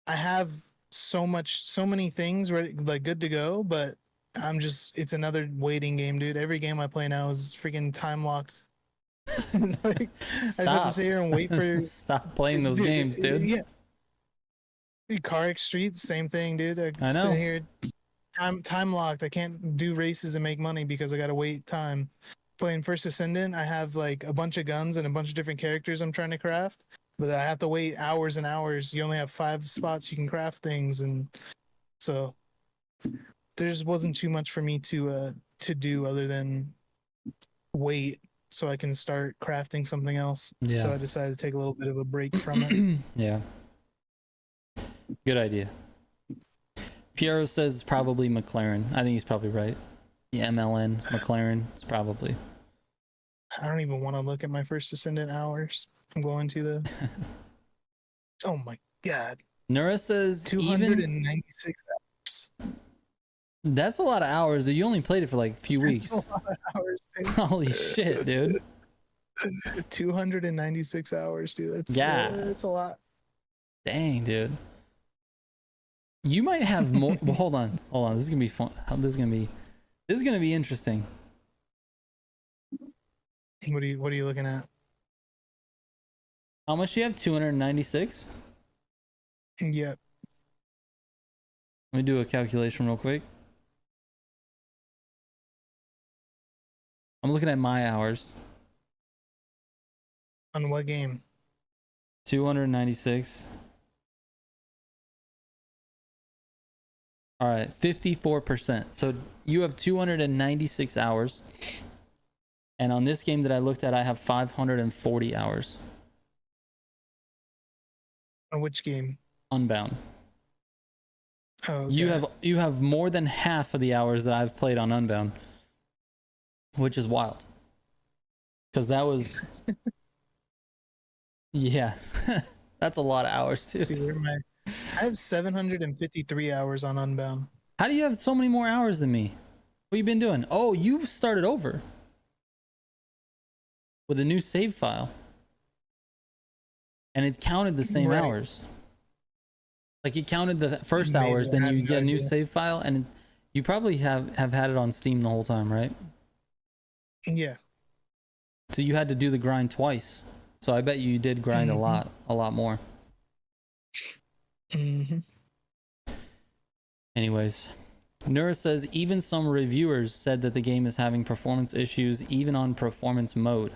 I have so many things ready, like good to go, but it's another waiting game, dude. Every game I play now is freaking time locked. Like, I just have to sit here and wait for Stop playing those games, dude. Yeah. CarX Street, same thing, dude. I know. Sit here, time locked. I can't do races and make money because I gotta wait time. Playing First Ascendant, I have like a bunch of guns and a bunch of different characters I'm trying to craft, but I have to wait hours and hours. You only have 5 spots you can craft things, and so there just wasn't too much for me to do other than wait so I can start crafting something else. Yeah. So I decided to take a little bit of a break from it. Yeah. Good idea. Piero says it's probably McLaren. I think he's probably right. The MLN McLaren is probably. I don't even want to look at my First Ascendant hours. I'm going to the. Oh my god. Nura says 296 hours. That's a lot of hours. You only played it for like a few weeks. That's a lot of hours, dude. Holy shit, dude. 296 hours, dude. That's a lot. Dang, dude. You might have more. Well, hold on. This is gonna be fun. This is gonna be interesting. What are you looking at? How much do you have? 296. Yep. Let me do a calculation real quick. I'm looking at my hours. On what game? 296. All right, 54%. So you have 296 hours. And on this game that I looked at, I have 540 hours. On which game? Unbound. Oh, okay. You have more than half of the hours that I've played on Unbound, which is wild. Because that was, yeah, that's a lot of hours too. See, I have 753 hours on Unbound. How do you have so many more hours than me? What you been doing? Oh, you started over with a new save file, and it counted the same Right. hours. Like it counted the first Maybe, hours, I then have you no get a new idea. save file, and you probably have had it on Steam the whole time, right? Yeah. So you had to do the grind twice. So I bet you did grind a lot more. Mm-hmm. Anyways, Nura says even some reviewers said that the game is having performance issues even on performance mode.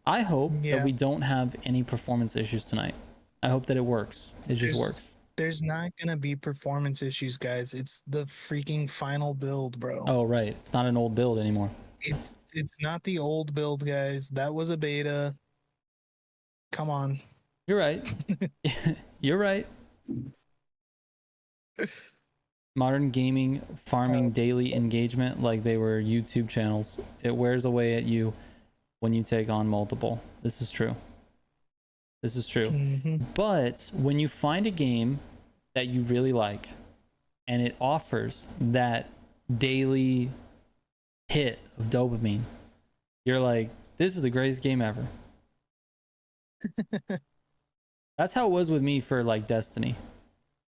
I hope that we don't have any performance issues tonight. I hope that it works. It just works. There's not gonna be performance issues, guys. It's the freaking final build, bro. Oh, right. It's not an old build anymore. It's not the old build, guys. That was a beta. Come on. You're right. You're right. Modern gaming farming daily engagement like they were YouTube channels. It wears away at you when you take on multiple. This is true. This is true. Mm-hmm. But when you find a game that you really like and it offers that daily hit of dopamine, you're like, this is the greatest game ever. That's how it was with me for like Destiny.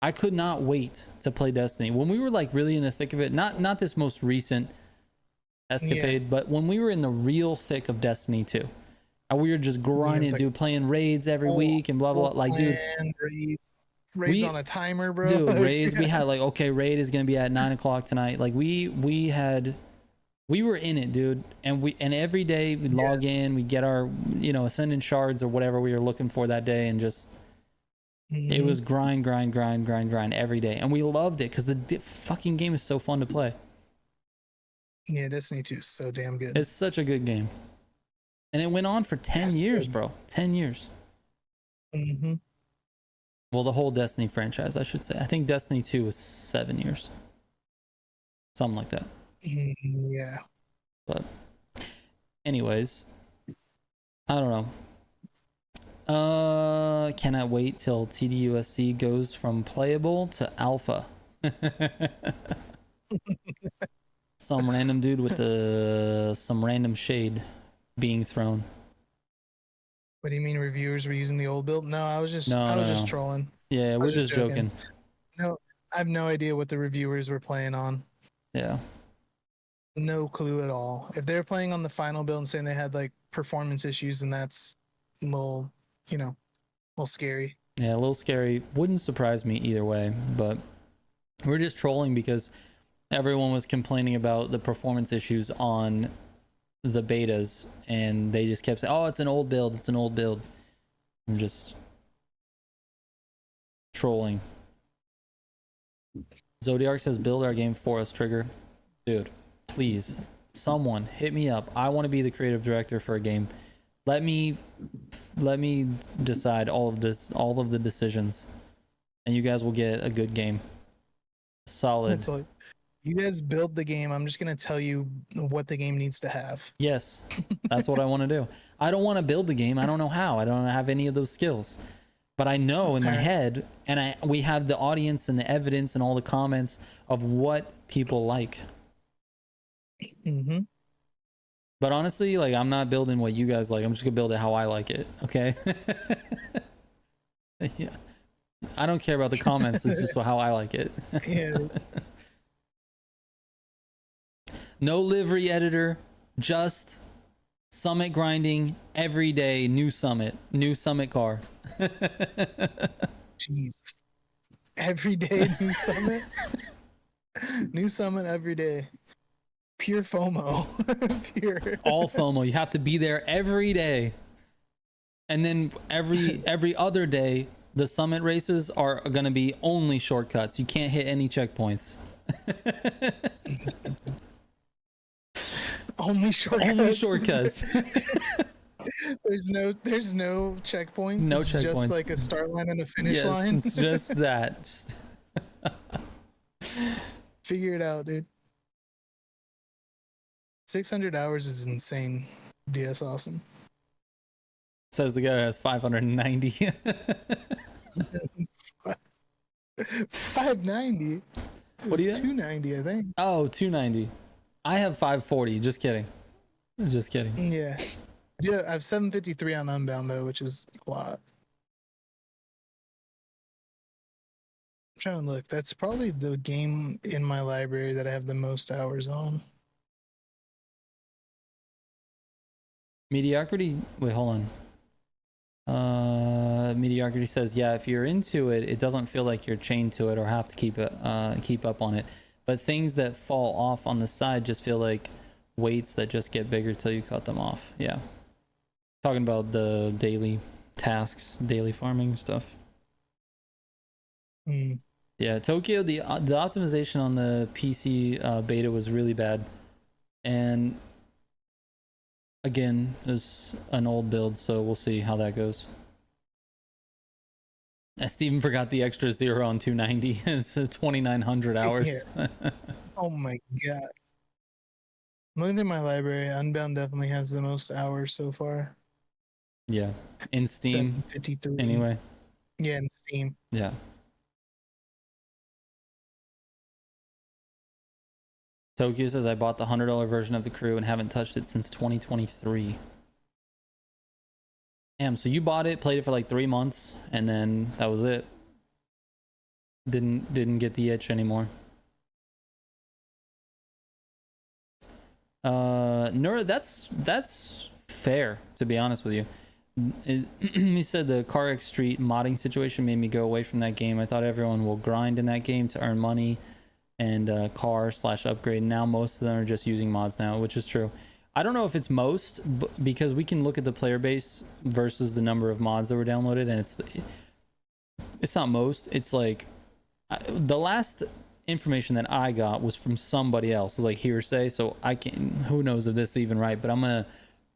I could not wait to play Destiny when we were like really in the thick of it. Not this most recent escapade, but when we were in the real thick of Destiny 2, and we were just grinding, dude, playing raids every week and blah blah blah. Like, dude, raids on a timer, bro. Dude, raids. We had like, okay, raid is gonna be at 9 o'clock tonight. Like, we were in it, dude, and every day we'd log in, we'd get our, you know, ascendant shards or whatever we were looking for that day, and just it was grind every day, and we loved it because the fucking game is so fun to play. Yeah, Destiny 2 is so damn good. It's such a good game, and it went on for 10 years, bro. 10 years. Mm-hmm. Well, the whole Destiny franchise, I should say. I think Destiny 2 was 7 years, something like that. Yeah. But anyways, I don't know. Cannot wait till TDUSC goes from playable to alpha. Some random dude with some random shade being thrown. What do you mean reviewers were using the old build? No, I was just trolling. Yeah, we're just joking. No, I have no idea what the reviewers were playing on. Yeah. No clue at all. If they're playing on the final build and saying they had like performance issues, then that's a little, you know, a little scary. Yeah, a little scary. Wouldn't surprise me either way, but we're just trolling because everyone was complaining about the performance issues on the betas, and they just kept saying, oh, it's an old build, it's an old build. I'm just trolling. Zodiac says, build our game for us, Trigger. Dude, please, someone hit me up. I want to be the creative director for a game. Let me decide all of the decisions, and you guys will get a good game. Solid. It's like, you guys build the game. I'm just gonna tell you what the game needs to have. Yes, that's what I want to do. I don't want to build the game. I don't know how. I don't have any of those skills, but I know in my head, and we have the audience and the evidence and all the comments of what people like. Mm-hmm. But honestly, like, I'm not building what you guys like. I'm just gonna build it how I like it. Okay. Yeah. I don't care about the comments. It's just how I like it. Yeah. No livery editor, just summit grinding every day. New summit car. Jesus. Every day, new summit. New summit every day. Pure FOMO. Pure. All FOMO. You have to be there every day. And then every other day, the summit races are going to be only shortcuts. You can't hit any checkpoints. Only shortcuts. Only shortcuts. There's no checkpoints. No it's checkpoints. Just like a start line and a finish line. It's just that. Figure it out, dude. 600 hours is insane. DS awesome. Says the guy who has 590. 590. What do you have? 290, I think. Oh, 290. I have 540. Just kidding. Just kidding. Yeah. Yeah, I have 753 on Unbound though, which is a lot. I'm trying to look. That's probably the game in my library that I have the most hours on. Mediocrity. Wait, hold on. Mediocrity says, yeah, if you're into it, it doesn't feel like you're chained to it or have to keep up on it. But things that fall off on the side just feel like weights that just get bigger till you cut them off. Yeah. Talking about the daily tasks, daily farming stuff. Yeah, Tokyo, the optimization on the PC beta was really bad. And again, it's an old build, so we'll see how that goes. Steven forgot the extra 0 on 290. It's 2,900 hours. Oh my god. Looking through my library, Unbound definitely has the most hours so far. Yeah. In Steam. 53. Anyway. Yeah, in Steam. Yeah. Tokyo says I bought the $100 version of The Crew and haven't touched it since 2023. Damn, so you bought it, played it for like 3 months, and then that was it. Didn't get the itch anymore. Nura, that's fair, to be honest with you. He said the CarX Street modding situation made me go away from that game. I thought everyone will grind in that game to earn money and car/upgrade. Now most of them are just using mods now, which is true. I don't know if it's most, because we can look at the player base versus the number of mods that were downloaded, and it's not most. It's like the last information that I got was from somebody else. It's like hearsay, so I can, who knows if this is even right, but I'm gonna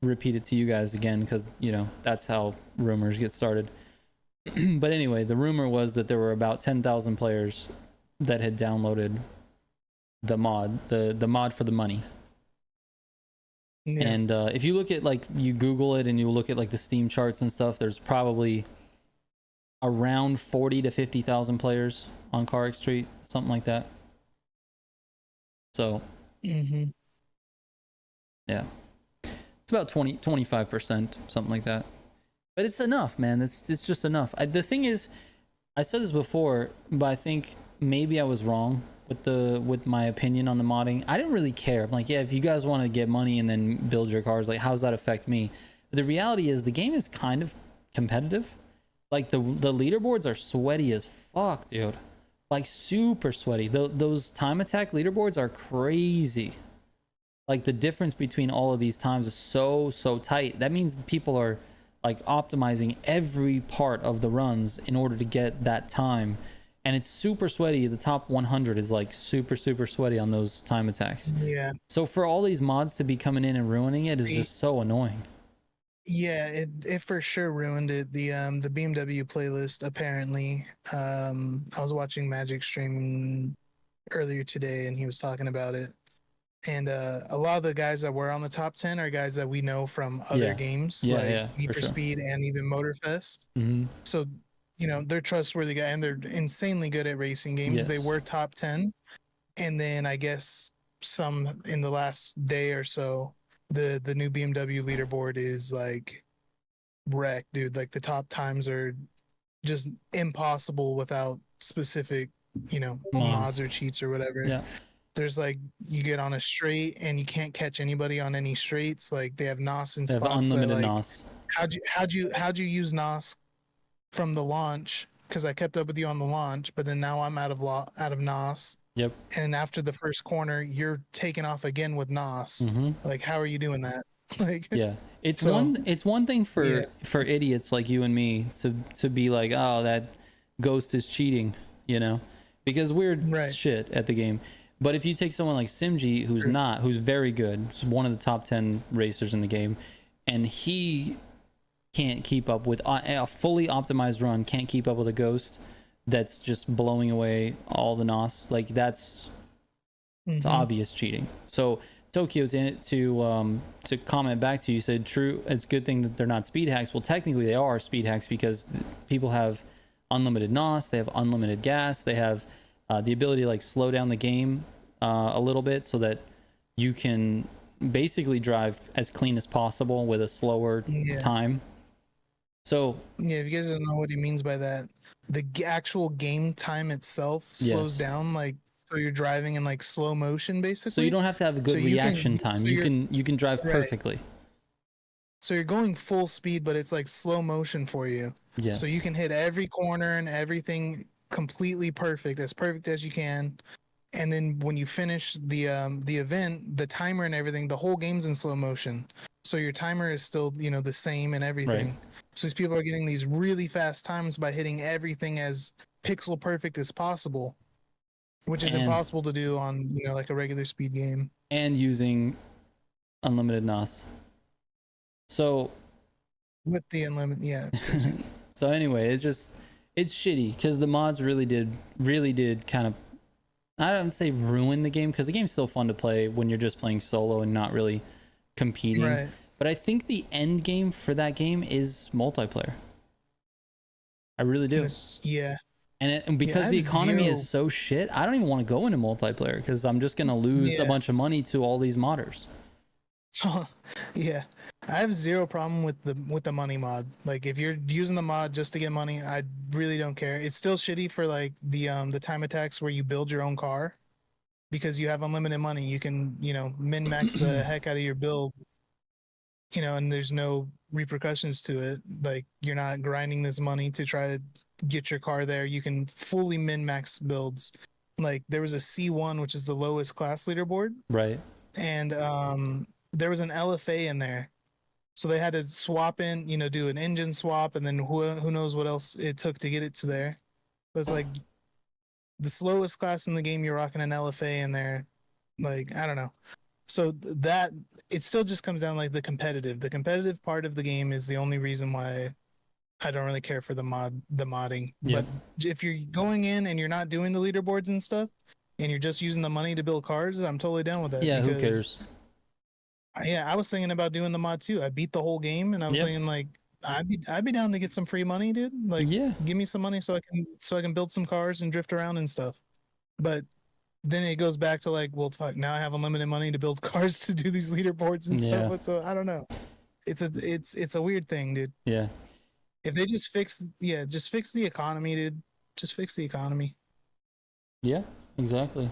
repeat it to you guys again because, you know, that's how rumors get started. But anyway, the rumor was that there were about 10,000 players that had downloaded the mod, the mod for the money. Yeah. And if you look at, like, you Google it and you look at like the Steam charts and stuff, there's probably around 40 to 50,000 players on CarX Street, something like that. So yeah, it's about 25%, something like that. But it's enough, man. It's just enough. The thing is, I said this before, but I think maybe I was wrong with my opinion on the modding. I didn't really care. I'm like, yeah, if you guys want to get money and then build your cars, like, how does that affect me? But the reality is the game is kind of competitive. Like, the leaderboards are sweaty as fuck, dude. Like, super sweaty. Those time attack leaderboards are crazy. Like, the difference between all of these times is so tight. That means people are like optimizing every part of the runs in order to get that time, and it's super sweaty. The top 100 is like super sweaty on those time attacks. Yeah. So for all these mods to be coming in and ruining it is just so annoying. Yeah, it for sure ruined it. The BMW playlist, apparently. I was watching Magic stream earlier today and he was talking about it. And a lot of the guys that were on the top 10 are guys that we know from other games, like Need for Speed and even Motorfest. So, you know, they're trustworthy guys and they're insanely good at racing games. Yes. They were top 10. And then I guess some in the last day or so, the new BMW leaderboard is like wrecked, dude. Like, the top times are just impossible without specific, you know, mods or cheats or whatever. Yeah. There's like, you get on a straight and you can't catch anybody on any straights. Like, they have NOS in spots. They have unlimited NOS. How'd you use NOS from the launch? Because I kept up with you on the launch, but then now I'm out of NOS. Yep. And after the first corner, you're taking off again with NOS. Like, how are you doing that? Like, yeah, it's one thing for idiots like you and me to be like, oh, that Ghost is cheating, you know, because we're shit at the game. But if you take someone like Simg, who's very good, one of the top 10 racers in the game, and he can't keep up with a fully optimized run, can't keep up with a Ghost that's just blowing away all the NOS, like, it's obvious cheating. So Tokyo, to comment back to you, said, true, it's a good thing that they're not speed hacks. Well, technically they are speed hacks because people have unlimited NOS, they have unlimited gas, they have the ability to like slow down the game a little bit so that you can basically drive as clean as possible with a slower time. So yeah, if you guys don't know what he means by that, the actual game time itself slows down, like, so you're driving in like slow motion basically. So you don't have to have a good reaction time. You can drive perfectly. So you're going full speed, but it's like slow motion for you. Yes. So you can hit every corner and everything completely perfect as you can, and then when you finish the event, the timer and everything, the whole game's in slow motion, so your timer is still, you know, the same and everything. So these people are getting these really fast times by hitting everything as pixel perfect as possible, which is impossible to do on, you know, like a regular speed game, and using unlimited NOS. So with the unlimited, it's crazy. So anyway, It's shitty because the mods really did kind of, I don't say ruin the game, because the game's still fun to play when you're just playing solo and not really competing. Right. But I think the end game for that game is multiplayer. I really do. Yeah. And because the economy is so shit, I don't even want to go into multiplayer because I'm just gonna lose a bunch of money to all these modders. Yeah, I have zero problem with the money mod. Like, if you're using the mod just to get money, I really don't care. It's still shitty for like the time attacks where you build your own car, because you have unlimited money. You can, min max the heck out of your build, and there's no repercussions to it. Like, you're not grinding this money to try to get your car there. You can fully min max builds. Like, there was a C1, which is the lowest class leaderboard, right? And there was an LFA in there, so they had to swap in, do an engine swap, and then who knows what else it took to get it to there. But it's like the slowest class in the game, you're rocking an LFA in there. Like, I don't know. So that, it still just comes down like the competitive part of the game is the only reason why I don't really care for the modding. Yep. But if you're going in and you're not doing the leaderboards and stuff, and you're just using the money to build cars, I'm totally down with that. Yeah, who cares? Yeah, I was thinking about doing the mod too. I beat the whole game, and I was thinking like, I'd be down to get some free money, dude. Like, give me some money so I can build some cars and drift around and stuff. But then it goes back to like, well, fuck, now I have unlimited money to build cars to do these leaderboards and stuff. But so I don't know. It's a weird thing, dude. Yeah. If they just fix the economy, dude. Just fix the economy. Yeah, exactly.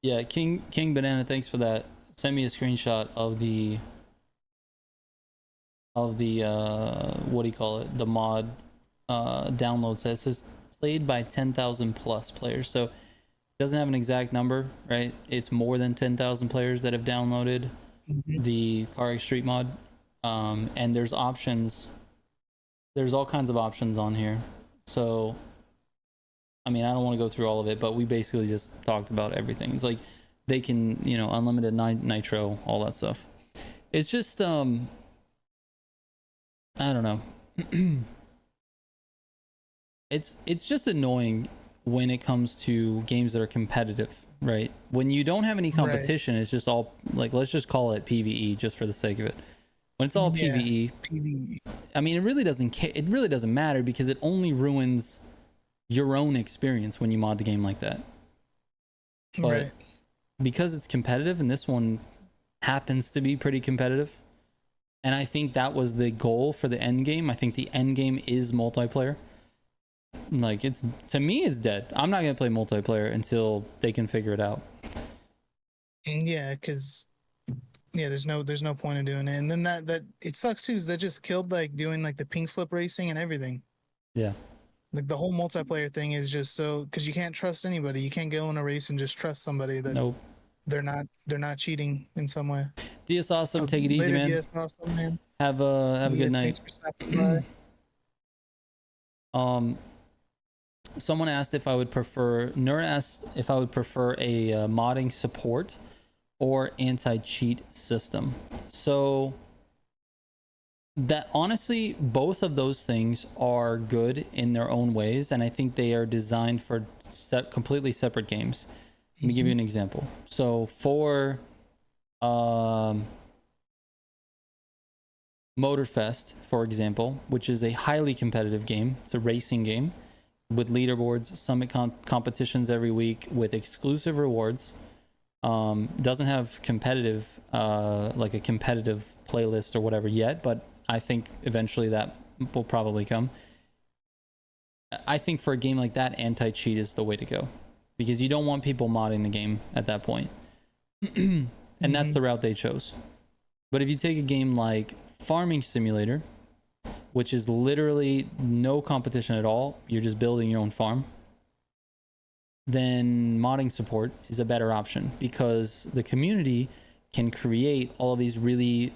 Yeah, King Banana, thanks for that. Send me a screenshot of the what do you call it? The mod download says it's played by 10,000 plus players. So it doesn't have an exact number, right? It's more than 10,000 players that have downloaded the CarX Street mod. And there's options. There's all kinds of options on here. So I mean, I don't want to go through all of it, but we basically just talked about everything. It's like they can, unlimited nitro, all that stuff. It's just, I don't know. It's just annoying when it comes to games that are competitive, right? When you don't have any competition, it's just all like, let's just call it PvE just for the sake of it. When it's all PvE, I mean, it really doesn't matter, because it only ruins your own experience when you mod the game like that. But because it's competitive, and this one happens to be pretty competitive, and I think that was the goal for the end game. I think the end game is multiplayer. Like, to me, it's dead. I'm not gonna play multiplayer until they can figure it out. Yeah, because there's no point in doing it. And then that it sucks too, is that just killed like doing like the pink slip racing and everything. Yeah. Like, the whole multiplayer thing is just so, because you can't trust anybody. You can't go in a race and just trust somebody that they're not cheating in some way. DS awesome. Take it easy, man. DS awesome, man. Have a good night. Thanks for stopping by. Someone asked if I would prefer. Nur asked if I would prefer a modding support or anti-cheat system. So that, honestly, both of those things are good in their own ways, and I think they are designed for completely separate games. Let me give you an example. So for Motorfest, for example, which is a highly competitive game, it's a racing game with leaderboards, summit competitions every week with exclusive rewards. Doesn't have competitive like a competitive playlist or whatever yet, but I think eventually that will probably come. I think for a game like that, anti-cheat is the way to go, because you don't want people modding the game at that point. And that's the route they chose. But if you take a game like Farming Simulator, which is literally no competition at all, you're just building your own farm, then modding support is a better option, because the community can create all of these really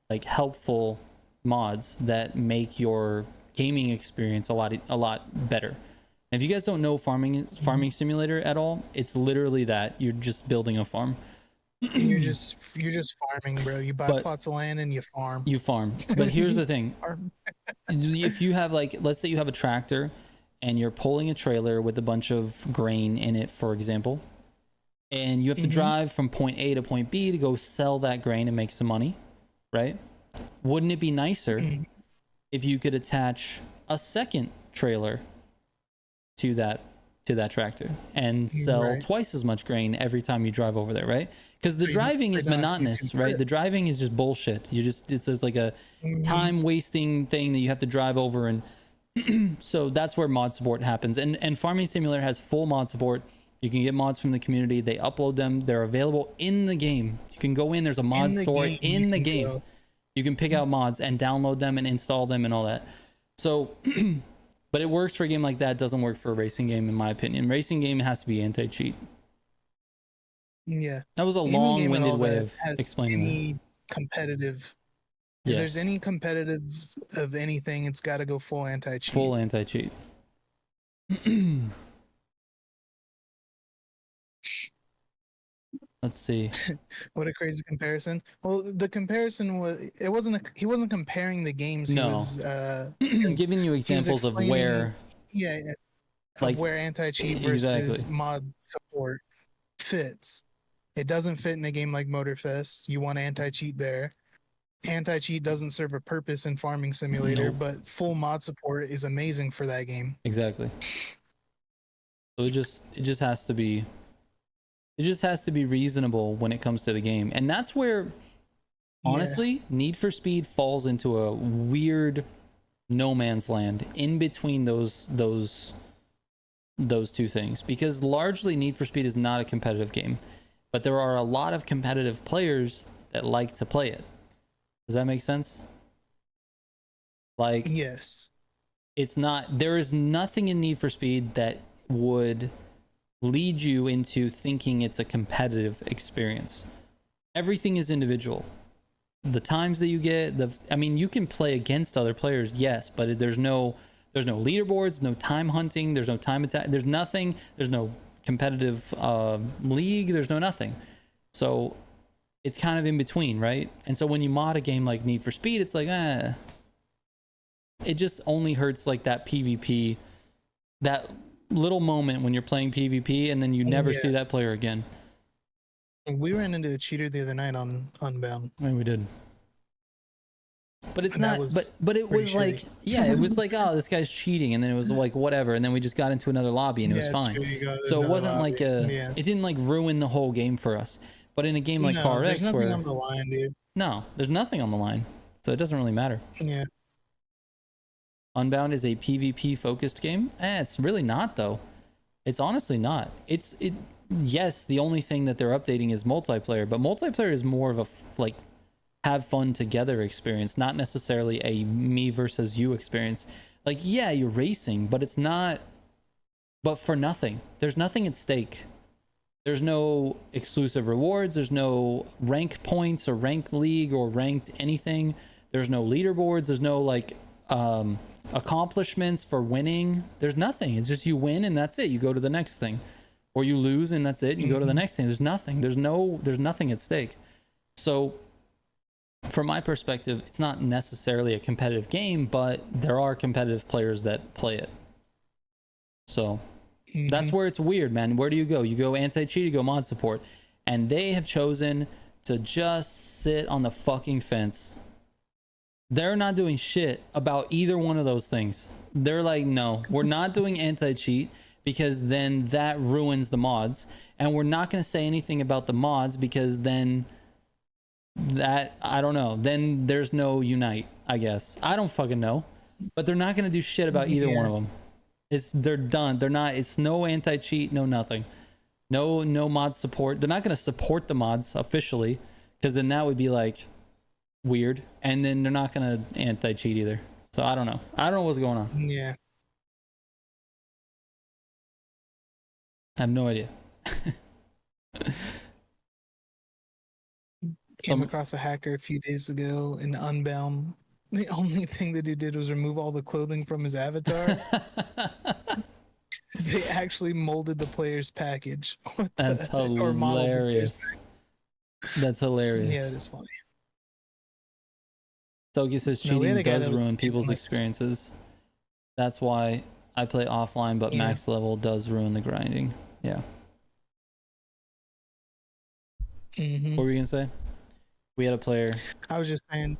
like helpful mods that make your gaming experience a lot better. And if you guys don't know Farming Simulator at all, it's literally that. You're just building a farm. And you're just farming, bro. You buy But plots of land and you farm. you farm. But here's the thing. Farm. If you have like, let's say you have a tractor and you're pulling a trailer with a bunch of grain in it, for example, and you have to drive from point A to point B to go sell that grain and make some money, right? Wouldn't it be nicer if you could attach a second trailer to that tractor and sell twice as much grain every time you drive over there, right? Because the driving is monotonous, right? The driving is just bullshit. It's just like a time wasting thing that you have to drive over, and so that's where mod support happens. And Farming Simulator has full mod support. You can get mods from the community. They upload them. They're available in the game. You can go in. There's a mod store in the game. You can pick out mods and download them and install them and all that. So, but it works for a game like that. It doesn't work for a racing game, in my opinion. Racing game has to be anti-cheat. Yeah. That was a long-winded way of explaining any competitive. If there's any competitive of anything, it's got to go full anti-cheat. Full anti-cheat. Let's see. What a crazy comparison. Well, the comparison was, he wasn't comparing the games. No. He was giving you examples of where, like where anti-cheat versus mod support fits. It doesn't fit in a game like Motorfest. You want anti-cheat there. Anti-cheat doesn't serve a purpose in Farming Simulator, but full mod support is amazing for that game. Exactly. So it just has to be reasonable when it comes to the game. And that's where, honestly, Need for Speed falls into a weird no man's land in between those two things, because largely Need for Speed is not a competitive game, but there are a lot of competitive players that like to play it. Does that make sense? Like, yes, there is nothing in Need for Speed that would lead you into thinking it's a competitive experience. Everything is individual. The times that you get, you can play against other players, yes, but there's no leaderboards, no time hunting, there's no time attack, there's nothing, there's no competitive league, there's no nothing. So it's kind of in between, right? And so when you mod a game like Need for Speed, it's like, it just only hurts like that PvP, that little moment when you're playing PvP and then you never see that player again. We ran into a cheater the other night on Unbound. I mean, we did. But it's not, but it was like, it was like, oh, this guy's cheating, and then it was like, whatever, and then we just got into another lobby and it was fine. So it wasn't like it didn't like ruin the whole game for us. But in a game like CarX, there's nothing on the line, dude. No, there's nothing on the line, so it doesn't really matter. Yeah. Unbound is a PvP focused game. It's really not, though. It's honestly not. Yes, the only thing that they're updating is multiplayer, but multiplayer is more of a like have fun together experience, not necessarily a me versus you experience. Like, yeah, you're racing, but it's not, but for nothing. There's nothing at stake. There's no exclusive rewards. There's no rank points or ranked league or ranked anything. There's no leaderboards. There's no like accomplishments for winning. There's nothing. It's just you win and that's it. You go to the next thing, or you lose and that's it. You go to the next thing. There's nothing. There's nothing at stake. So from my perspective, it's not necessarily a competitive game, but there are competitive players that play it. So that's where it's weird, man. Where do you go? You go anti-cheat, you go mod support. And they have chosen to just sit on the fucking fence. They're not doing shit about either one of those things. They're like, no, we're not doing anti-cheat because then that ruins the mods. And we're not going to say anything about the mods because then that, I don't know, then there's no unite, I guess. I don't fucking know. But they're not going to do shit about either one of them. They're done. They're not, it's no anti-cheat, no nothing. No mod support. They're not going to support the mods officially because then that would be like weird. And then they're not going to anti-cheat either. So I don't know. I don't know what's going on. Yeah. I have no idea. Came across a hacker a few days ago in Unbound. The only thing that he did was remove all the clothing from his avatar. They actually molded the player's package. That's hilarious. That's Yeah, hilarious. it is funny. Toki says No, we had cheating a guy does that was ruin people's like, experiences. That's why I play offline, but yeah. max level does ruin the grinding. Yeah. What were you gonna say? We had a player. I was just saying.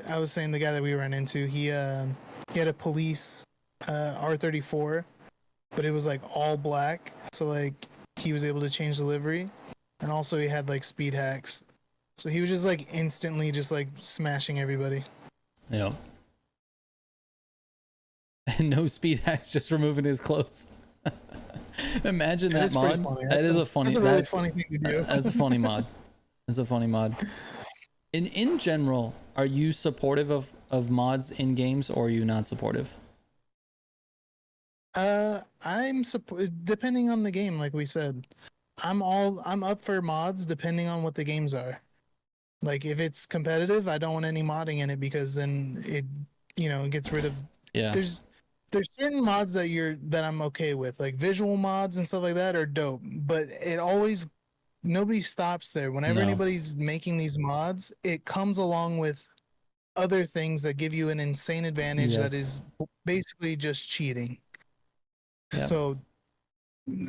I was saying the guy that we ran into. He had a police R34, but it was like all black. So like he was able to change the livery, and also he had like speed hacks. So he was just like instantly just like smashing everybody. Yeah. And no speed hacks, just removing his clothes. Imagine that mod. That is a funny. That's a really funny thing to do. That's a funny mod. That's a funny mod. In general, are you supportive of mods in games, or are you not supportive? I'm depending on the game, like we said. I'm up for mods depending on what the games are. Like if it's competitive, I don't want any modding in it because then it gets rid of Yeah. there's certain mods that I'm okay with. Like visual mods and stuff like that are dope, but it always nobody stops there. Whenever No. anybody's making these mods, it comes along with other things that give you an insane advantage that Yes. is basically just cheating. Yeah. So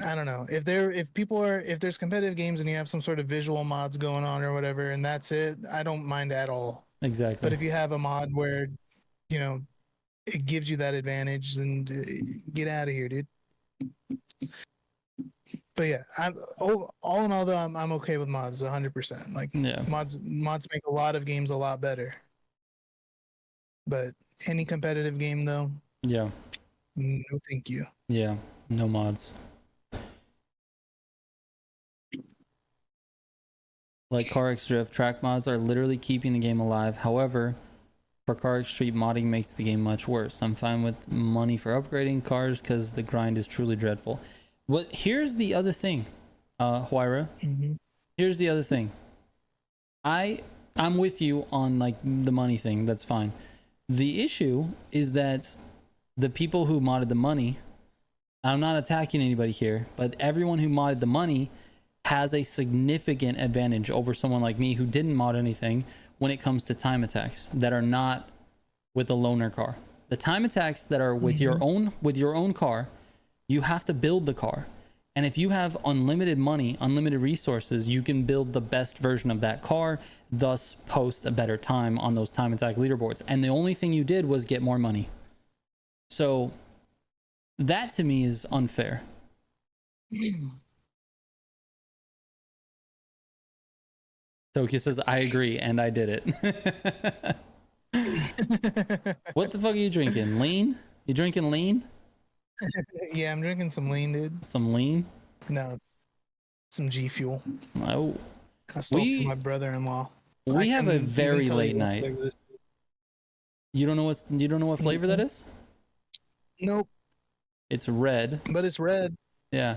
I don't know if there's competitive games and you have some sort of visual mods going on or whatever, and that's it. I don't mind at all. Exactly. But if you have a mod where it gives you that advantage, then get out of here, dude. But yeah, all in all though, I'm okay with mods 100%. Like Yeah. mods make a lot of games a lot better. But any competitive game though, Yeah. no, thank you. Yeah. No mods. Like CarX Drift, track mods are literally keeping the game alive. However, for CarX Street, modding makes the game much worse. I'm fine with money for upgrading cars because the grind is truly dreadful. But here's the other thing, Huayra. Here's the other thing. I'm with you on like the money thing. That's fine. The issue is that the people who modded the money, I'm not attacking anybody here, but everyone who modded the money has a significant advantage over someone like me who didn't mod anything when it comes to time attacks that are not with a loaner car. The time attacks that are with your own car, you have to build the car. And if you have unlimited money, unlimited resources, you can build the best version of that car, thus post a better time on those time attack leaderboards. And the only thing you did was get more money. So that to me is unfair. Tokyo says, I agree, and I did it. What the fuck are you drinking? Lean? You drinking lean? Yeah, I'm drinking some lean, dude. Some lean? No, it's some G Fuel. Oh. I stole from my brother-in-law. We have a very late night. You don't know what flavor that is? Nope. It's red. But it's red. Yeah.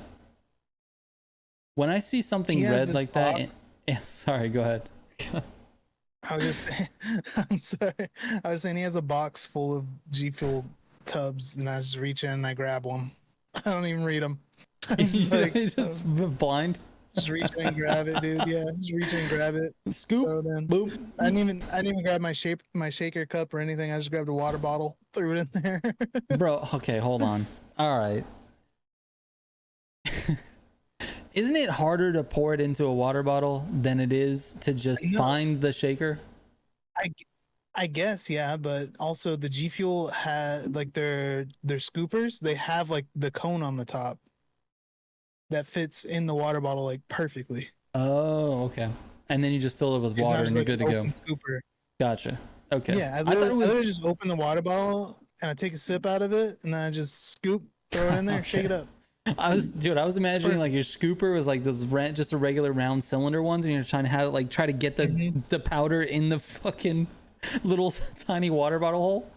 When I see something red like that, yeah, sorry, go ahead. I was just I'm sorry. I was saying he has a box full of G Fuel tubs, and I just reach in and I grab one. I don't even read them. I'm just like, just blind. Just reach in and grab it, dude. Yeah, just reach in and grab it. Scoop. Boop. I didn't even grab my shaker cup or anything. I just grabbed a water bottle, threw it in there. Bro, okay, hold on. All right. Isn't it harder to pour it into a water bottle than it is to just find the shaker? I guess, yeah, but also the G Fuel had like their scoopers. They have like the cone on the top that fits in the water bottle like perfectly. Oh, okay. And then you just fill it with water and you're good to go. Scooper. Gotcha. Okay. Yeah, I literally just open the water bottle and I take a sip out of it and then I just scoop, throw it in there, shake it up. I was imagining like your scooper was like those just a regular round cylinder ones, and you're trying to have it like try to get the powder in the fucking little tiny water bottle hole.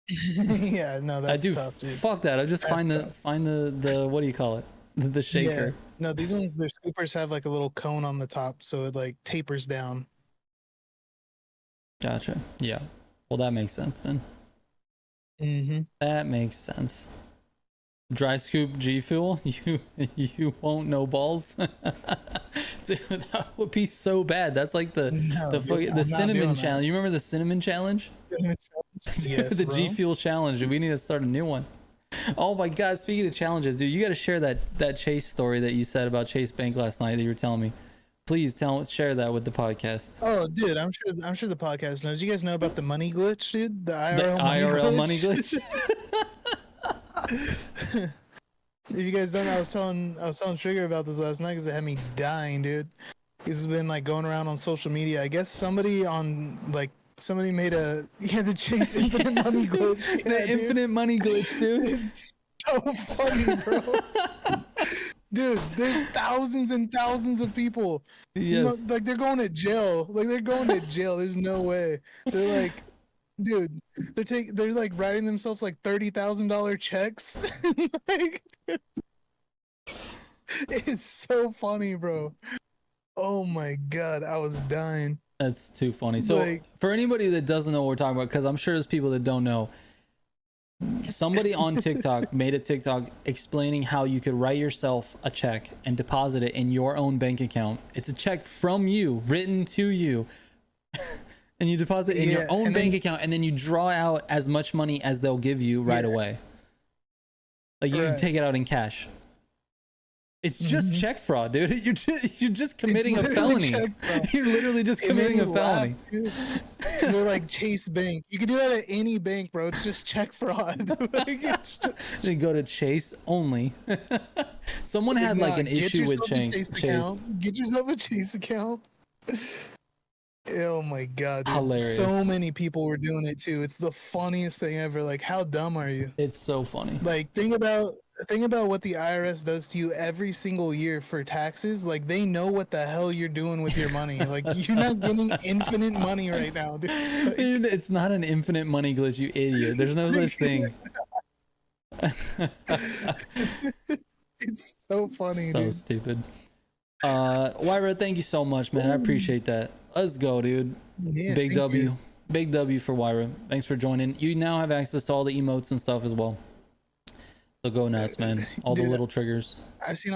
Yeah, no, that's tough, dude. Fuck that. I just find the what do you call it? The shaker. Yeah. No, these ones, their scoopers have like a little cone on the top, so it like tapers down. Gotcha. Yeah. Well, that makes sense then. That makes sense. Dry scoop G Fuel, you won't know balls. Dude, that would be so bad. That's like the No, dude, the I'm not cinnamon doing challenge. You remember the cinnamon challenge? that. Yes, The bro. G Fuel challenge. We need to start a new one. Oh my god, speaking of challenges, dude, you got to share that Chase story that you said about Chase Bank last night that you were telling me. Please share that with the podcast. Oh, dude, I'm sure the podcast knows. You guys know about the money glitch, dude? The The IRL money IRL glitch. money glitch. If you guys don't know, I was telling Trigger about this last night because it had me dying, dude. This has been like going around on social media. I guess somebody made the Chase infinite money glitch. The Yeah, dude. infinite money glitch, dude. It's so funny, bro. Dude, there's thousands and thousands of people. Yes. Like they're going to jail. Like they're going to jail. There's no way. They're like, dude, they're like writing themselves like $30,000 checks. Like, it's so funny, bro. Oh my god, I was dying. That's too funny. So Like- for anybody that doesn't know what we're talking about, because I'm sure there's people that don't know, somebody on TikTok made a TikTok explaining how you could write yourself a check and deposit it in your own bank account. It's a check from you, written to you, and you deposit it in your own bank account, and then you draw out as much money as they'll give you right away. Like you can take it out in cash. It's just check fraud, dude. You're just committing a literally felony. check fraud. You're literally just It made committing a me felony. Because they're like Chase Bank. You can do that at any bank, bro. It's just check fraud. Like, it's just, They go to Chase only. Someone had like an Get issue with yourself a Chase. account. Get yourself a Chase account. Oh my god, dude. Hilarious. So many people were doing it too. It's the funniest thing ever. Like, how dumb are you? It's so funny. Like, think about what the IRS does to you every single year for taxes. Like, they know what the hell you're doing with your money. Like, you're not getting infinite money right now, dude. Like, Dude, it's not an infinite money glitch, you idiot. There's no such thing. it's so funny, So dude. stupid. Wyra, thank you so much, man. I appreciate that. Let's go, dude. Yeah, Big thank W. you. Big W for Wyra. Thanks for joining. You now have access to all the emotes and stuff as well. So go nuts, man. All the Dude, little triggers. I seen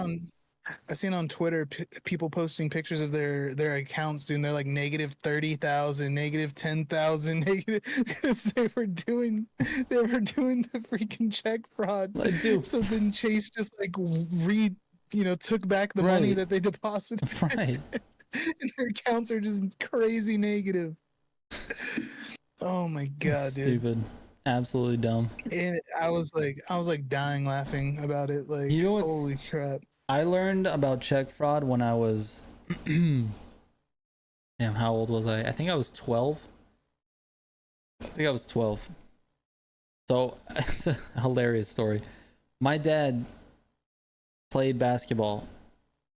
on Twitter people posting pictures of their accounts, dude. And they're like negative 30,000, negative 10,000, negative because they were doing the freaking check fraud. Like, dude. So then Chase just like took back the money Right. that they deposited, Right. and their accounts are just crazy negative. Oh my god, dude! Stupid. Absolutely dumb. And I was like dying laughing about it. Like, You know what's- holy crap! I learned about check fraud when I was damn, how old was I? I think I was 12. So it's a hilarious story. My dad played basketball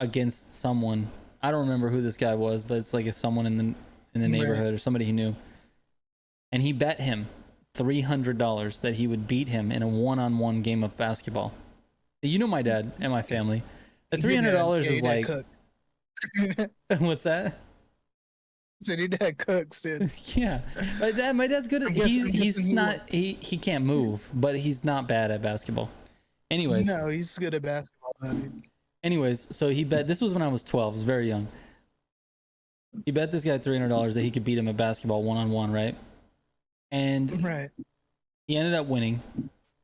against someone. I don't remember who this guy was, but it's like someone in the neighborhood or somebody he knew. And he bet him $300 that he would beat him in a one-on-one game of basketball. You know my dad and my family. The $300 is like what's that? Said your dad cooks, dude. Yeah, my dad's good at I'm guessing he's he not he can't move, but he's not bad at basketball. Anyways, No, he's good at basketball, though, dude. anyways, so he bet, this was when I was 12, I was very young. He bet this guy $300 that he could beat him at basketball one-on-one, right? And Right. he ended up winning,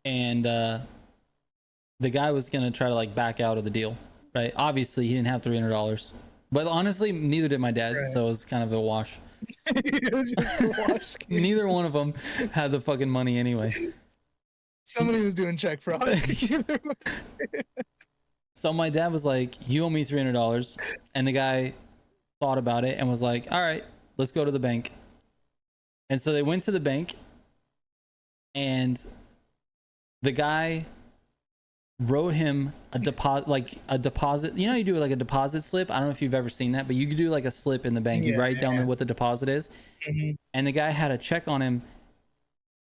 and the guy was gonna try to like back out of the deal, right? Obviously he didn't have $300, but honestly neither did my dad, Right. so it was kind of a wash. It was just a wash game. Neither one of them had the fucking money anyway. Somebody was doing check fraud. So my dad was like, you owe me $300, and the guy thought about it and was like, all right, let's go to the bank. And so they went to the bank, and the guy wrote him a deposit. You know, you do like a deposit slip. I don't know if you've ever seen that, but you could do like a slip in the bank. You Yeah, write down yeah. what the deposit is. Mhm. And the guy had a check on him,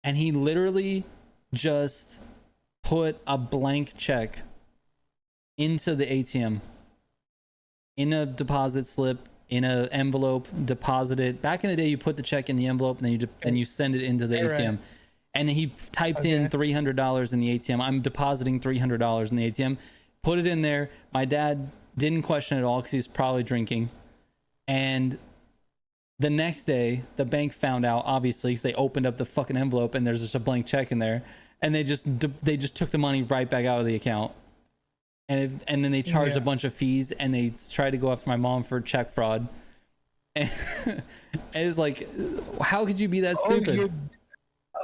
and he literally just put a blank check into the ATM in a deposit slip, in an envelope, deposit it. Back in the day, you put the check in the envelope and then you send it into the Right. ATM. and he typed in $300 in the ATM. I'm depositing $300 in the ATM. Put it in there. My dad didn't question it at all because he's probably drinking. And the next day, the bank found out, obviously, because they opened up the fucking envelope and there's just a blank check in there, and they just took the money right back out of the account. And then they charged a bunch of fees, and they tried to go after my mom for check fraud. And it was like, how could you be that stupid?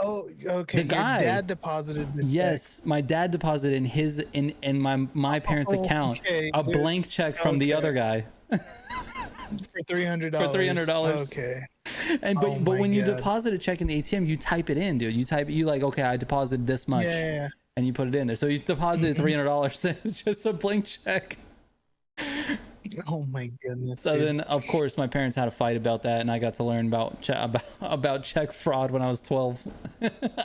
Okay. The guy, your dad deposited the check. My dad deposited in his in my parents' account a blank check from the other guy for $300. For $300. Okay. And but when you deposit a check in the ATM, you type it in, dude. You like, okay, I deposited this much. Yeah. And you put it in there. So you deposited $300. It's just a blank check. Oh my goodness. So then, of course, my parents had a fight about that, and I got to learn about check fraud when I was 12.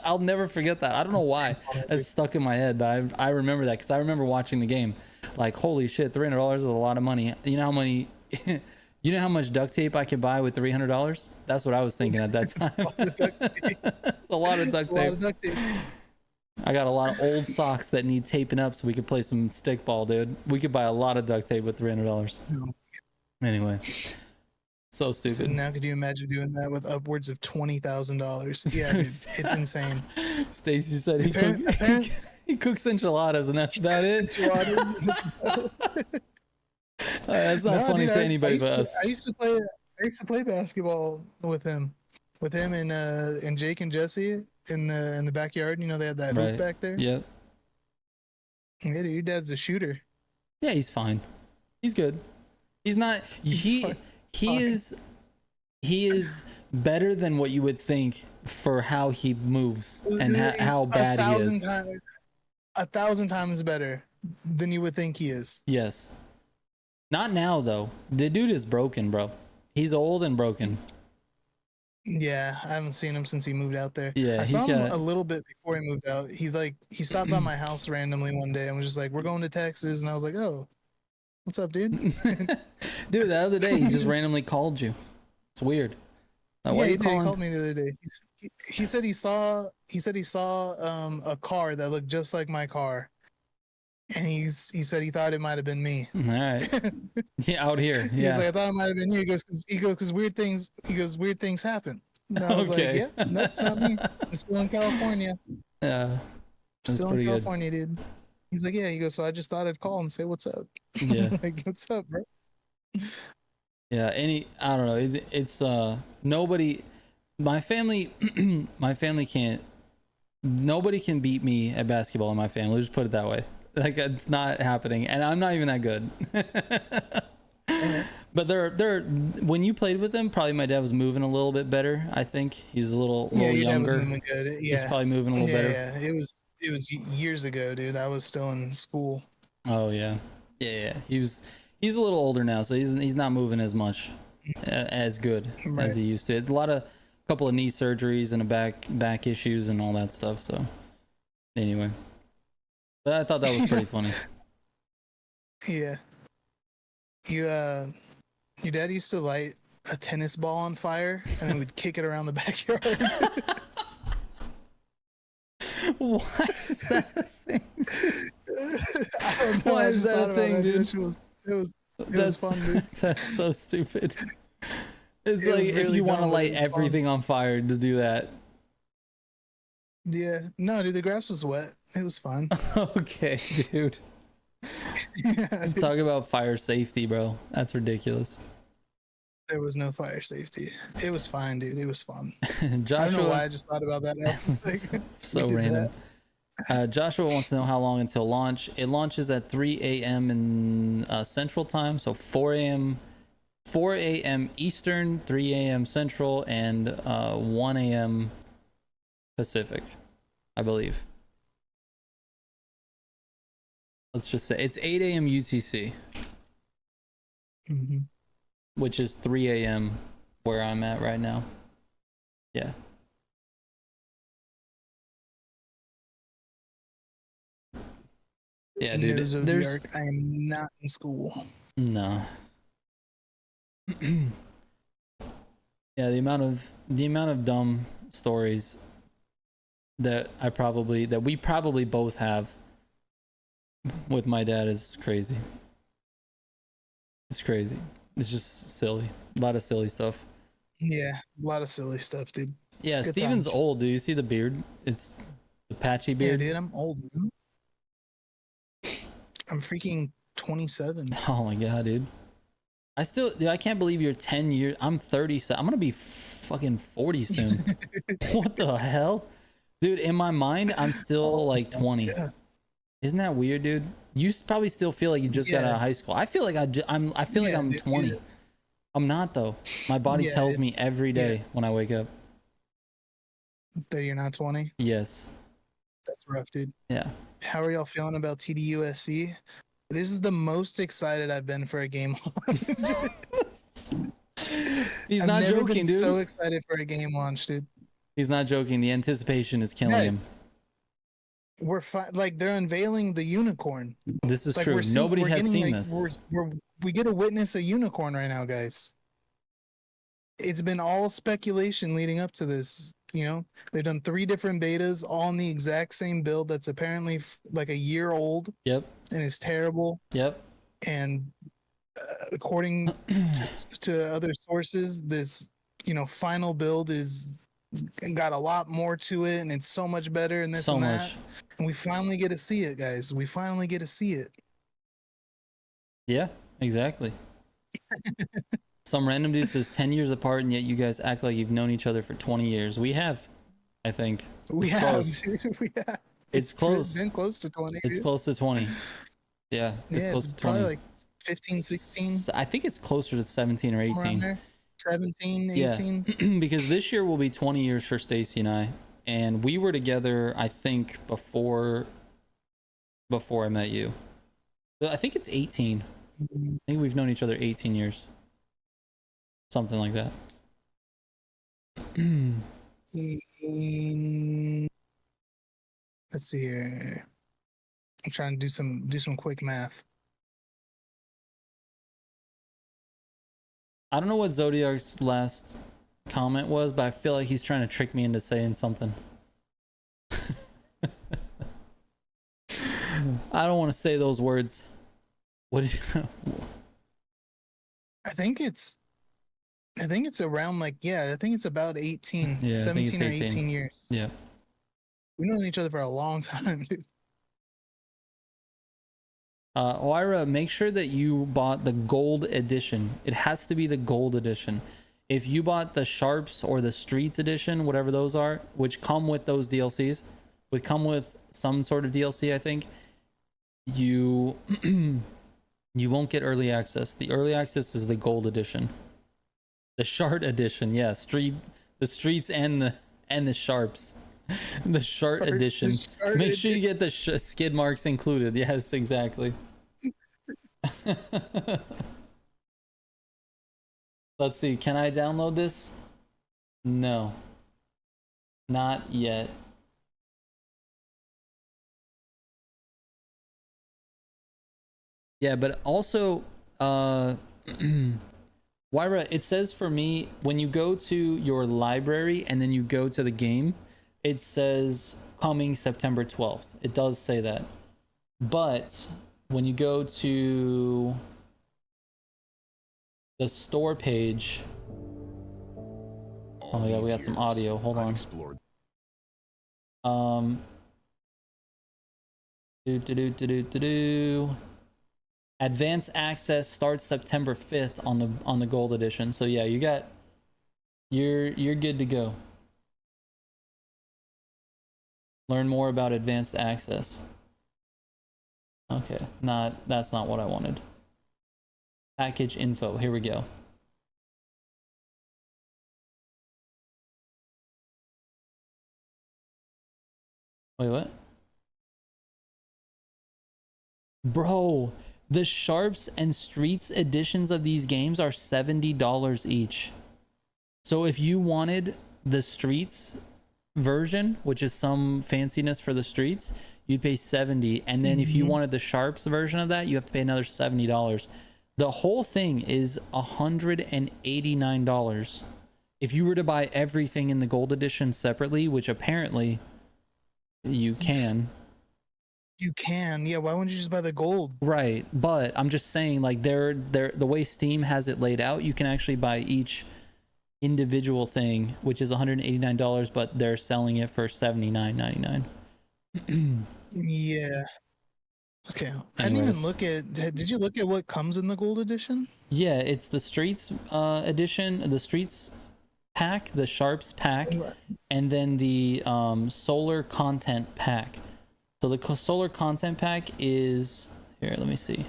I'll never forget that. I don't know why. It's stuck in my head, but I remember that because I remember watching the game. Like, holy shit, $300 is a lot of money. You know how many? You know how much duct tape I could buy with $300? That's what I was thinking at that time. It's a lot of duct tape. I got a lot of old socks that need taping up so we could play some stickball, dude. We could buy a lot of duct tape with $300. Anyway, so stupid. So now could you imagine doing that with upwards of $20,000? Yeah, dude, it's insane. Stacy said he cooks enchiladas, and that's about it. That's not funny to anybody but us. I used to play basketball with him and Jake and Jesse in the backyard. You know, they had that hoop back there. Yep. Yeah, dude, your dad's a shooter. Yeah, he's fine. He's good. He's not. He is better than what you would think for how he moves and how bad he is. 1,000 times better than you would think he is. Yes. Not now though. The dude is broken, bro. He's old and broken. Yeah, I haven't seen him since he moved out there. Yeah, I saw him a little bit before he moved out. He stopped by my house randomly one day and was just like, "We're going to Texas," and I was like, "Oh, what's up, dude?" Dude, the other day he just randomly called you. It's weird. Why are you calling? He called me the other day. He said he saw a car that looked just like my car, and he said he thought it might have been me. All right. Yeah, out here. Yeah. He's like, I thought it might have been you. He goes, because weird things happen. And I was like, yeah, no, it's not me. I'm still in California. Yeah. Still in California, dude. He's like, yeah. He goes, so I just thought I'd call and say what's up. Yeah. Like, what's up, bro? Yeah. I don't know. It's nobody. My family can't. Nobody can beat me at basketball in my family. Just put it that way. Like, it's not happening, and I'm not even that good. But they're when you played with him, probably my dad was moving a little bit better. I think he's a little younger. Dad was good. Yeah. He's probably moving a little better. Yeah, it was years ago, dude. I was still in school. Oh yeah. He's a little older now, so he's not moving as much, as good as he used to. It's a couple of knee surgeries and a back issues and all that stuff. So anyway. But I thought that was pretty funny. Yeah. Your dad used to light a tennis ball on fire and then we'd kick it around the backyard. Why is that a thing? I don't know. Why is that a thing, dude? It was fun, dude. That's so stupid. It's like, if you want to light everything on fire, just do that. Yeah. No, dude, the grass was wet. It was fun. Okay, dude. Yeah, dude. Talk about fire safety, bro. That's ridiculous. There was no fire safety. It was fine, dude. It was fun. Joshua, I don't know why I just thought about that. Like, so random. Joshua wants to know how long until launch. It launches at 3 a.m. in Central Time, so 4 a.m. Eastern, 3 a.m. Central, and 1 a.m. Pacific, I believe. Let's just say it's 8 a.m. UTC, which is 3 a.m. where I'm at right now. Yeah. Yeah, dude. There's I am not in school. No. Yeah, the amount of dumb stories that we probably both have with my dad is crazy. It's crazy. It's just silly. A lot of silly stuff. Yeah, a lot of silly stuff, dude. Yeah, Good Steven's times. old. Do you see the beard? It's the patchy Yeah, beard. dude, I'm old, man. I'm freaking 27. Oh my god, dude. I can't believe you're 10 years. I'm 37. I'm gonna be fucking 40 soon. What the hell? Dude, in my mind, I'm still like 20. Yeah. Isn't that weird, dude? You probably still feel like you just got out of high school. I feel like I feel like I'm dude, 20. yeah. I'm not though. My body Yeah, tells me it's- every day when I wake up. That you're not 20. Yes. That's rough, dude. Yeah. How are y'all feeling about TDUSC? This is the most excited I've been for a game. He's I've not never joking, been dude. so excited for a game launch, dude. He's not joking. The anticipation is killing Guys, him. We're like they're unveiling the unicorn. This is Like true. Nobody we're has getting seen a- this. we get to witness a unicorn right now, guys. It's been all speculation leading up to this. You know, they've done 3 different betas, all in the exact same build that's apparently like a year old Yep. and is terrible. Yep. And according to other sources, this final build is got a lot more to it, and it's so much better, and this So and that. much. And we finally get to see it, guys. We finally get to see it. Yeah, exactly. Some random dude says 10 years apart, and yet you guys act like you've known each other for 20 years. We have, I think. We It's have, close. dude, we have. It's close. Been close to 20. It's dude. close to 20. Yeah, it's Yeah, close it's to 20. probably like 15, 16. I think it's closer to 17 or somewhere around 18. there. 17, 18. Yeah, because this year will be 20 years for Stacy and I, and we were together, I think, before I met you. But I think it's 18. I think we've known each other 18 years. Something like that. Let's see here. I'm trying to do some quick math. I don't know what Zodiac's last comment was, but I feel like he's trying to trick me into saying something. I don't want to say those words. What did you... I think it's around like, I think it's about 18, Yeah, I think 17 or it's 18 years. Yeah. We've known each other for a long time, dude. Oira, make sure that you bought the gold edition. It has to be the gold edition. If you bought the Sharps or the Streets edition, whatever those are, which come with those DLCs, would come with some sort of DLC, I think, you you won't get early access. The early access is the gold edition. The Shard edition, yeah, the Streets and the Sharps. The Shard edition. Make sure you get the skid marks included. Yes, exactly. Let's see. Can I download this? No. Not yet. Yeah, but also, Wyra, it says for me, when you go to your library and then you go to the game, it says coming September 12th. It does say that. But when you go to the store page, oh yeah, we got some audio. Hold on. Advanced access starts September 5th on the gold edition. So yeah, you're good to go. Learn more about advanced access. Okay, that's not what I wanted. Package info. Here we go. Wait, what? Bro, the Sharps and Streets editions of these games are $70 each. So if you wanted the Streets version, which is some fanciness for the Streets, you'd pay $70. And then if you wanted the Sharps version of that, you have to pay another $70. The whole thing is $189. If you were to buy everything in the gold edition separately, which apparently You can. You can. Yeah, why wouldn't you just buy the gold? Right, but I'm just saying, like, the way Steam has it laid out, you can actually buy each individual thing, which is $189, but they're selling it for $79.99. Yeah. Okay. I didn't even Anyways, look at. Did you look at what comes in the gold edition? yeah, it's the Streets edition, the Streets pack, the Sharps pack, and then the Solar Content pack. So the Solar Content pack is here. Let me see.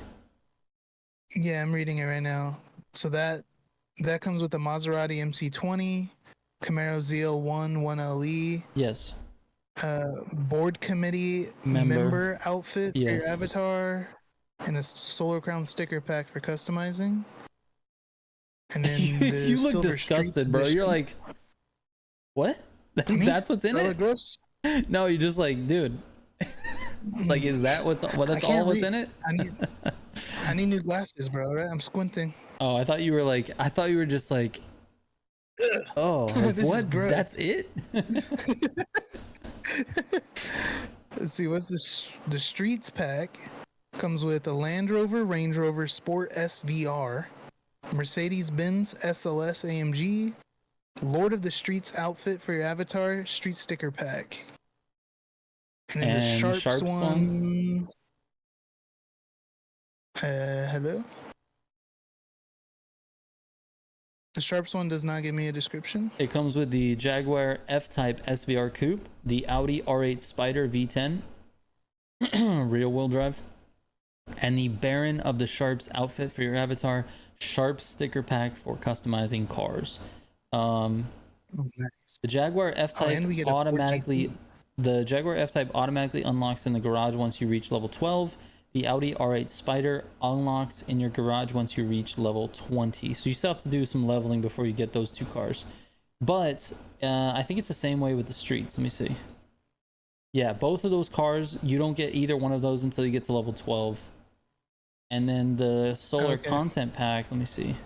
Yeah, I'm reading it right now. So that comes with the Maserati MC20, Camaro ZL1 1LE, Yes. board committee member outfit for your avatar, and a solar crown sticker pack for customizing. And then the You look Silver disgusted, Streets bro. edition. You're like, what? Me? That's what's in Do I it? look gross? No, you're just like, dude. Like, is that what's that's all what's in it? I need new glasses, bro. Right? I'm squinting. Oh, I thought you were just like, oh, like, This is what? gross. That's it? Let's see, what's the Streets pack? Comes with a Land Rover, Range Rover Sport SVR, Mercedes-Benz SLS AMG, Lord of the Streets outfit for your avatar, street sticker pack. And then the Sharps one. Hello? The Sharps one does not give me a description. It comes with the Jaguar F-Type SVR Coupe, the Audi R8 Spider V10, rear-wheel drive, and the Baron of the Sharps outfit for your avatar, Sharp sticker pack for customizing cars. Nice. The Jaguar F-Type automatically unlocks in the garage once you reach level 12. The Audi R8 Spider unlocks in your garage once you reach level 20. So you still have to do some leveling before you get those two cars. But I think it's the same way with the Streets. Let me see. Yeah, both of those cars, you don't get either one of those until you get to level 12. And then the Solar Content pack, let me see.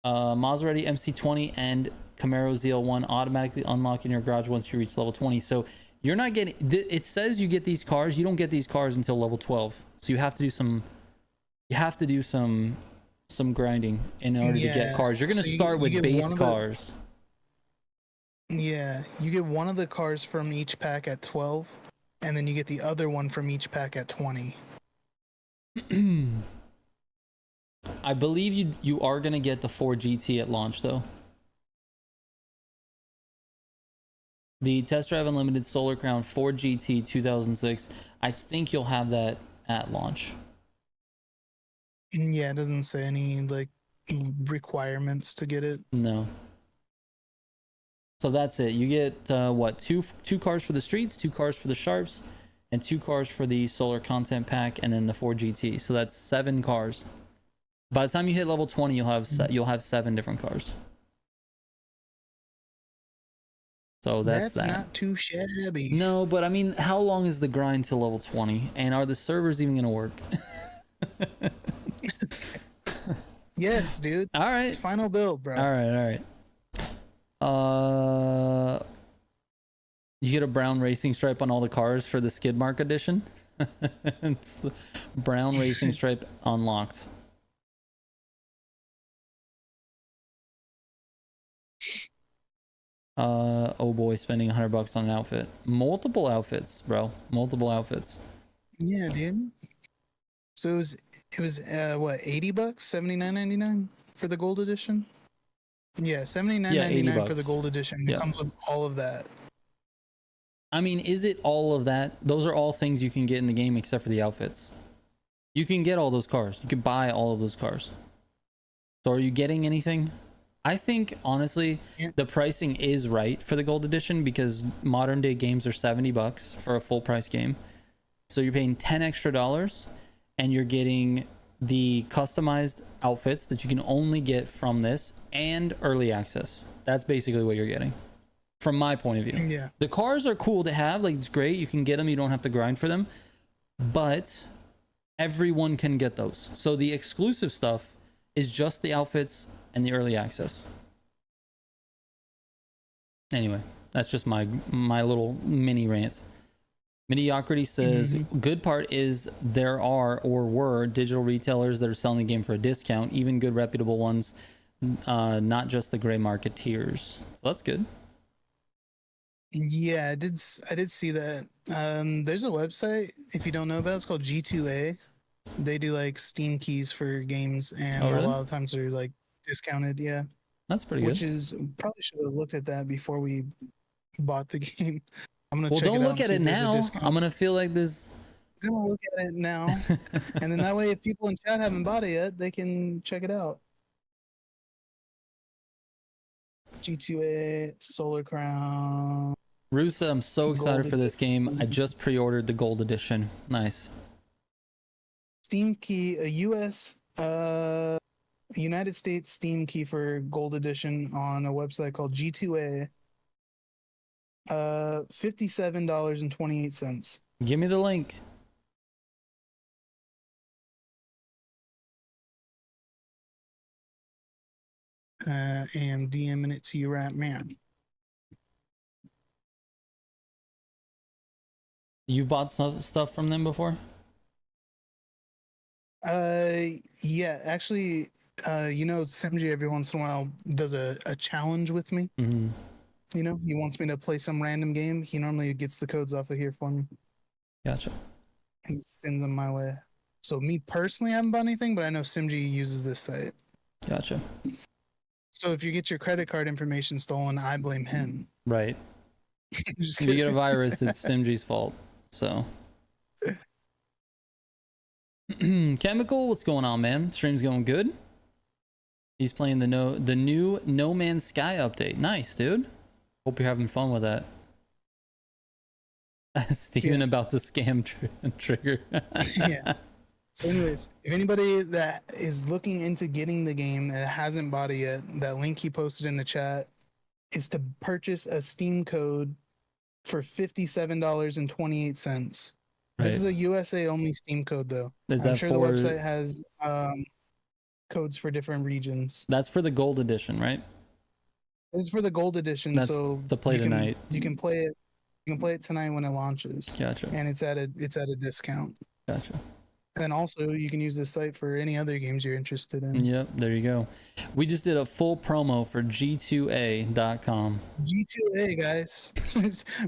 Maserati MC20 and Camaro ZL1 automatically unlock in your garage once you reach level 20. So you're not getting, it says you get these cars, you don't get these cars until level 12. So you have to do some grinding in order to get cars. You're going to start with base cars. Yeah, you get one of the cars from each pack at 12, and then you get the other one from each pack at 20. I believe you are going to get the 4 GT at launch, though. The Test Drive Unlimited Solar Crown 4 GT 2006. I think you'll have that at launch. Yeah, it doesn't say any like requirements to get it. No. So that's it. You get what, two cars for the Streets, 2 cars for the Sharps, and 2 cars for the Solar Content pack, and then the 4 GT. So that's 7 cars. By the time you hit level 20, you'll have 7 different cars. So that's that. Not too shabby. No, but I mean, how long is the grind to level 20? And are the servers even going to work? Yes, dude. All right. It's final build, bro. All right. You get a brown racing stripe on all the cars for the skid mark edition. It's brown racing stripe unlocked. Oh boy, spending $100 on an outfit. Multiple outfits, bro. Multiple outfits. Yeah, dude. So it was what, $80, $79.99 for the gold edition? Yeah, $79.99 for the gold edition. It comes with all of that. I mean, is it all of that? Those are all things you can get in the game except for the outfits. You can get all those cars. You can buy all of those cars. So are you getting anything? I think, honestly, the pricing is right for the gold edition because modern day games are $70 for a full price game. So you're paying $10 extra and you're getting the customized outfits that you can only get from this and early access. That's basically what you're getting from my point of view. Yeah. The cars are cool to have. Like, it's great. You can get them. You don't have to grind for them. But everyone can get those. So the exclusive stuff is just the outfits and the early access. Anyway, That's just my little mini rant. Mediocrity says, good part is there are or were digital retailers that are selling the game for a discount, even good reputable ones, not just the gray marketeers. So that's good. Yeah, I did see that. There's a website, if you don't know about it, it's called G2A. They do like Steam keys for games, and Oh, really? a lot of times they're like discounted. Yeah, That's pretty good. which is probably should have looked at that before we bought the game. I'm gonna Well, check don't it out look and at see it if there's a now. discount. I'm gonna feel like this. I'm gonna look at it now, and then that way, if people in chat haven't bought it yet, they can check it out. G2A Solar Crown. Rusa, I'm so excited Gold for this game. edition. I just pre-ordered the gold edition. Nice. Steam key, a US, United States Steam key for gold edition on a website called G2A. $57.28. Give me the link. Am DMing it to you right now. You've bought some stuff from them before? Yeah, actually, Simji every once in a while does a challenge with me. Mm-hmm. You know, he wants me to play some random game. He normally gets the codes off of here for me. Gotcha. And sends them my way. So me personally, I haven't bought anything, but I know Simji uses this site. Gotcha. So if you get your credit card information stolen, I blame him. Right. Just If you get a kidding. virus, it's Simji's fault. So. Chemical, what's going on, man? Stream's going good. He's playing the new No Man's Sky update. Nice, dude. Hope you're having fun with that. Steven about to scam Trigger. Yeah. So anyways, if anybody that is looking into getting the game that hasn't bought it yet, that link he posted in the chat is to purchase a Steam code for $57.28. This is a USA only Steam code though. I'm sure the website has codes for different regions. That's for the gold edition, right? This is for the gold edition. That's so to play tonight. You can play it. You can play it tonight when it launches. Gotcha. And it's at a discount. Gotcha. And then also you can use this site for any other games you're interested in. Yep, there you go. We just did a full promo for G2A.com. G2A, guys.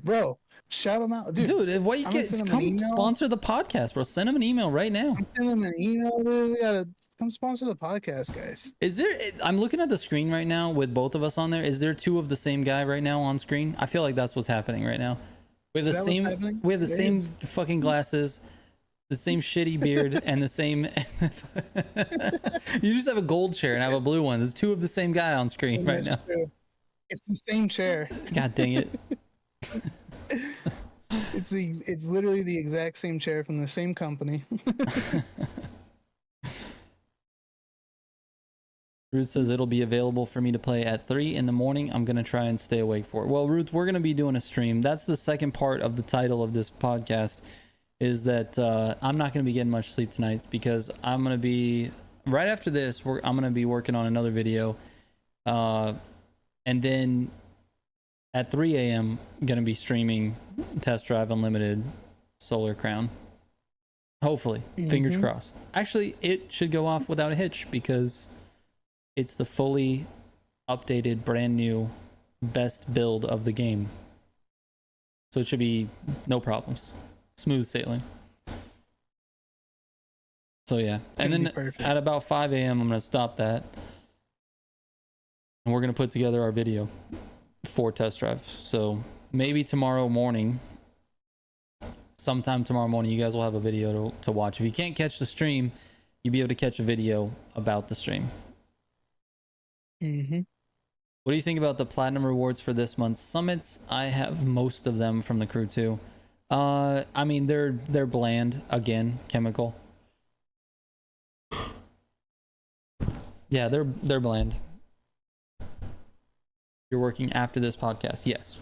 Bro, shout them out. Dude, what you get? Come sponsor the podcast, bro. Send them an email right now. I'm sending them an email, dude. We gotta come sponsor the podcast, guys. Is there, I'm looking at the screen right now with both of us on there. Is there two of the same guy right now on screen? I feel like that's what's happening right now. We have the same fucking glasses, the same shitty beard, and the same you just have a gold chair and I have a blue one. There's two of the same guy on screen right now. True. It's the same chair. God dang it. It's literally the exact same chair from the same company. Ruth says it'll be available for me to play at 3 in the morning. I'm going to try and stay awake for it. Well, Ruth, we're going to be doing a stream. That's the second part of the title of this podcast, is that I'm not going to be getting much sleep tonight because I'm going to be, right after this, I'm going to be working on another video. And then at 3 a.m., I'm going to be streaming Test Drive Unlimited Solar Crown. Hopefully. Fingers crossed. Actually, it should go off without a hitch because it's the fully updated, brand new, best build of the game. So it should be no problems. Smooth sailing. So yeah. And then at about 5 a.m., I'm going to stop that. And we're going to put together our video for Test Drive. So maybe tomorrow morning, sometime tomorrow morning, you guys will have a video to watch. If you can't catch the stream, you'll be able to catch a video about the stream. What do you think about the platinum rewards for this month's summits? I have most of them from the crew too. I mean, they're bland again. Chemical. Yeah, they're bland. You're working after this podcast, yes.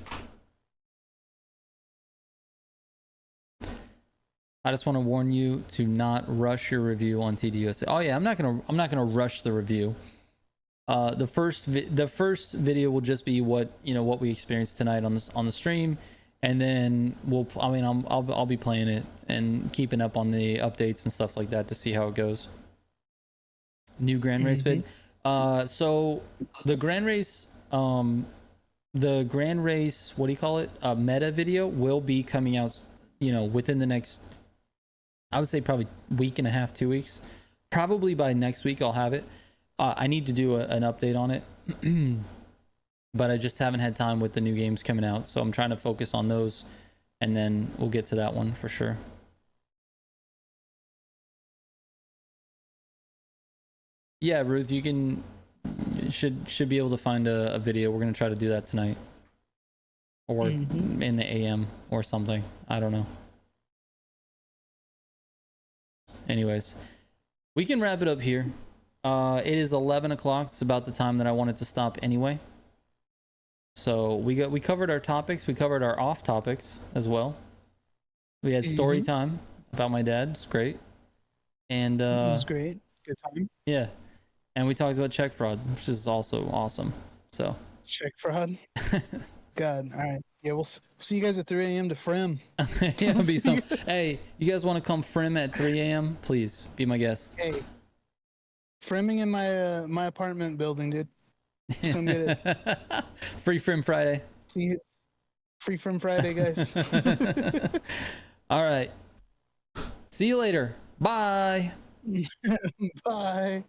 I just want to warn you to not rush your review on Tdusc. Oh yeah, I'm not gonna rush the review. The first video will just be what what we experienced tonight on the stream, and then I'll be playing it and keeping up on the updates and stuff like that to see how it goes. New Grand Race vid. So the Grand Race what do you call it, meta video will be coming out within the next, I would say, probably week and a half, 2 weeks. Probably by next week I'll have it. I need to do an update on it, but I just haven't had time with the new games coming out, so I'm trying to focus on those, and then we'll get to that one for sure. Yeah, Ruth, you should be able to find a video. We're gonna try to do that tonight, or in the AM or something. I don't know. Anyways, we can wrap it up here. It is 11 o'clock. It's about the time that I wanted to stop anyway. So we covered our topics. We covered our off topics as well. We had story time about my dad. It's great. And it was great. Good time. Yeah. And we talked about check fraud, which is also awesome. So check fraud. God. All right. Yeah, we'll see you guys at 3 a.m. to Frim. Yeah, it'll be some. Hey, you guys want to come Frim at 3 a.m.? Please be my guest. Hey. Frimming in my apartment building, dude. Just come get it. Free Frim Friday. See you. Free Frim Friday, guys. All right. See you later. Bye. Bye.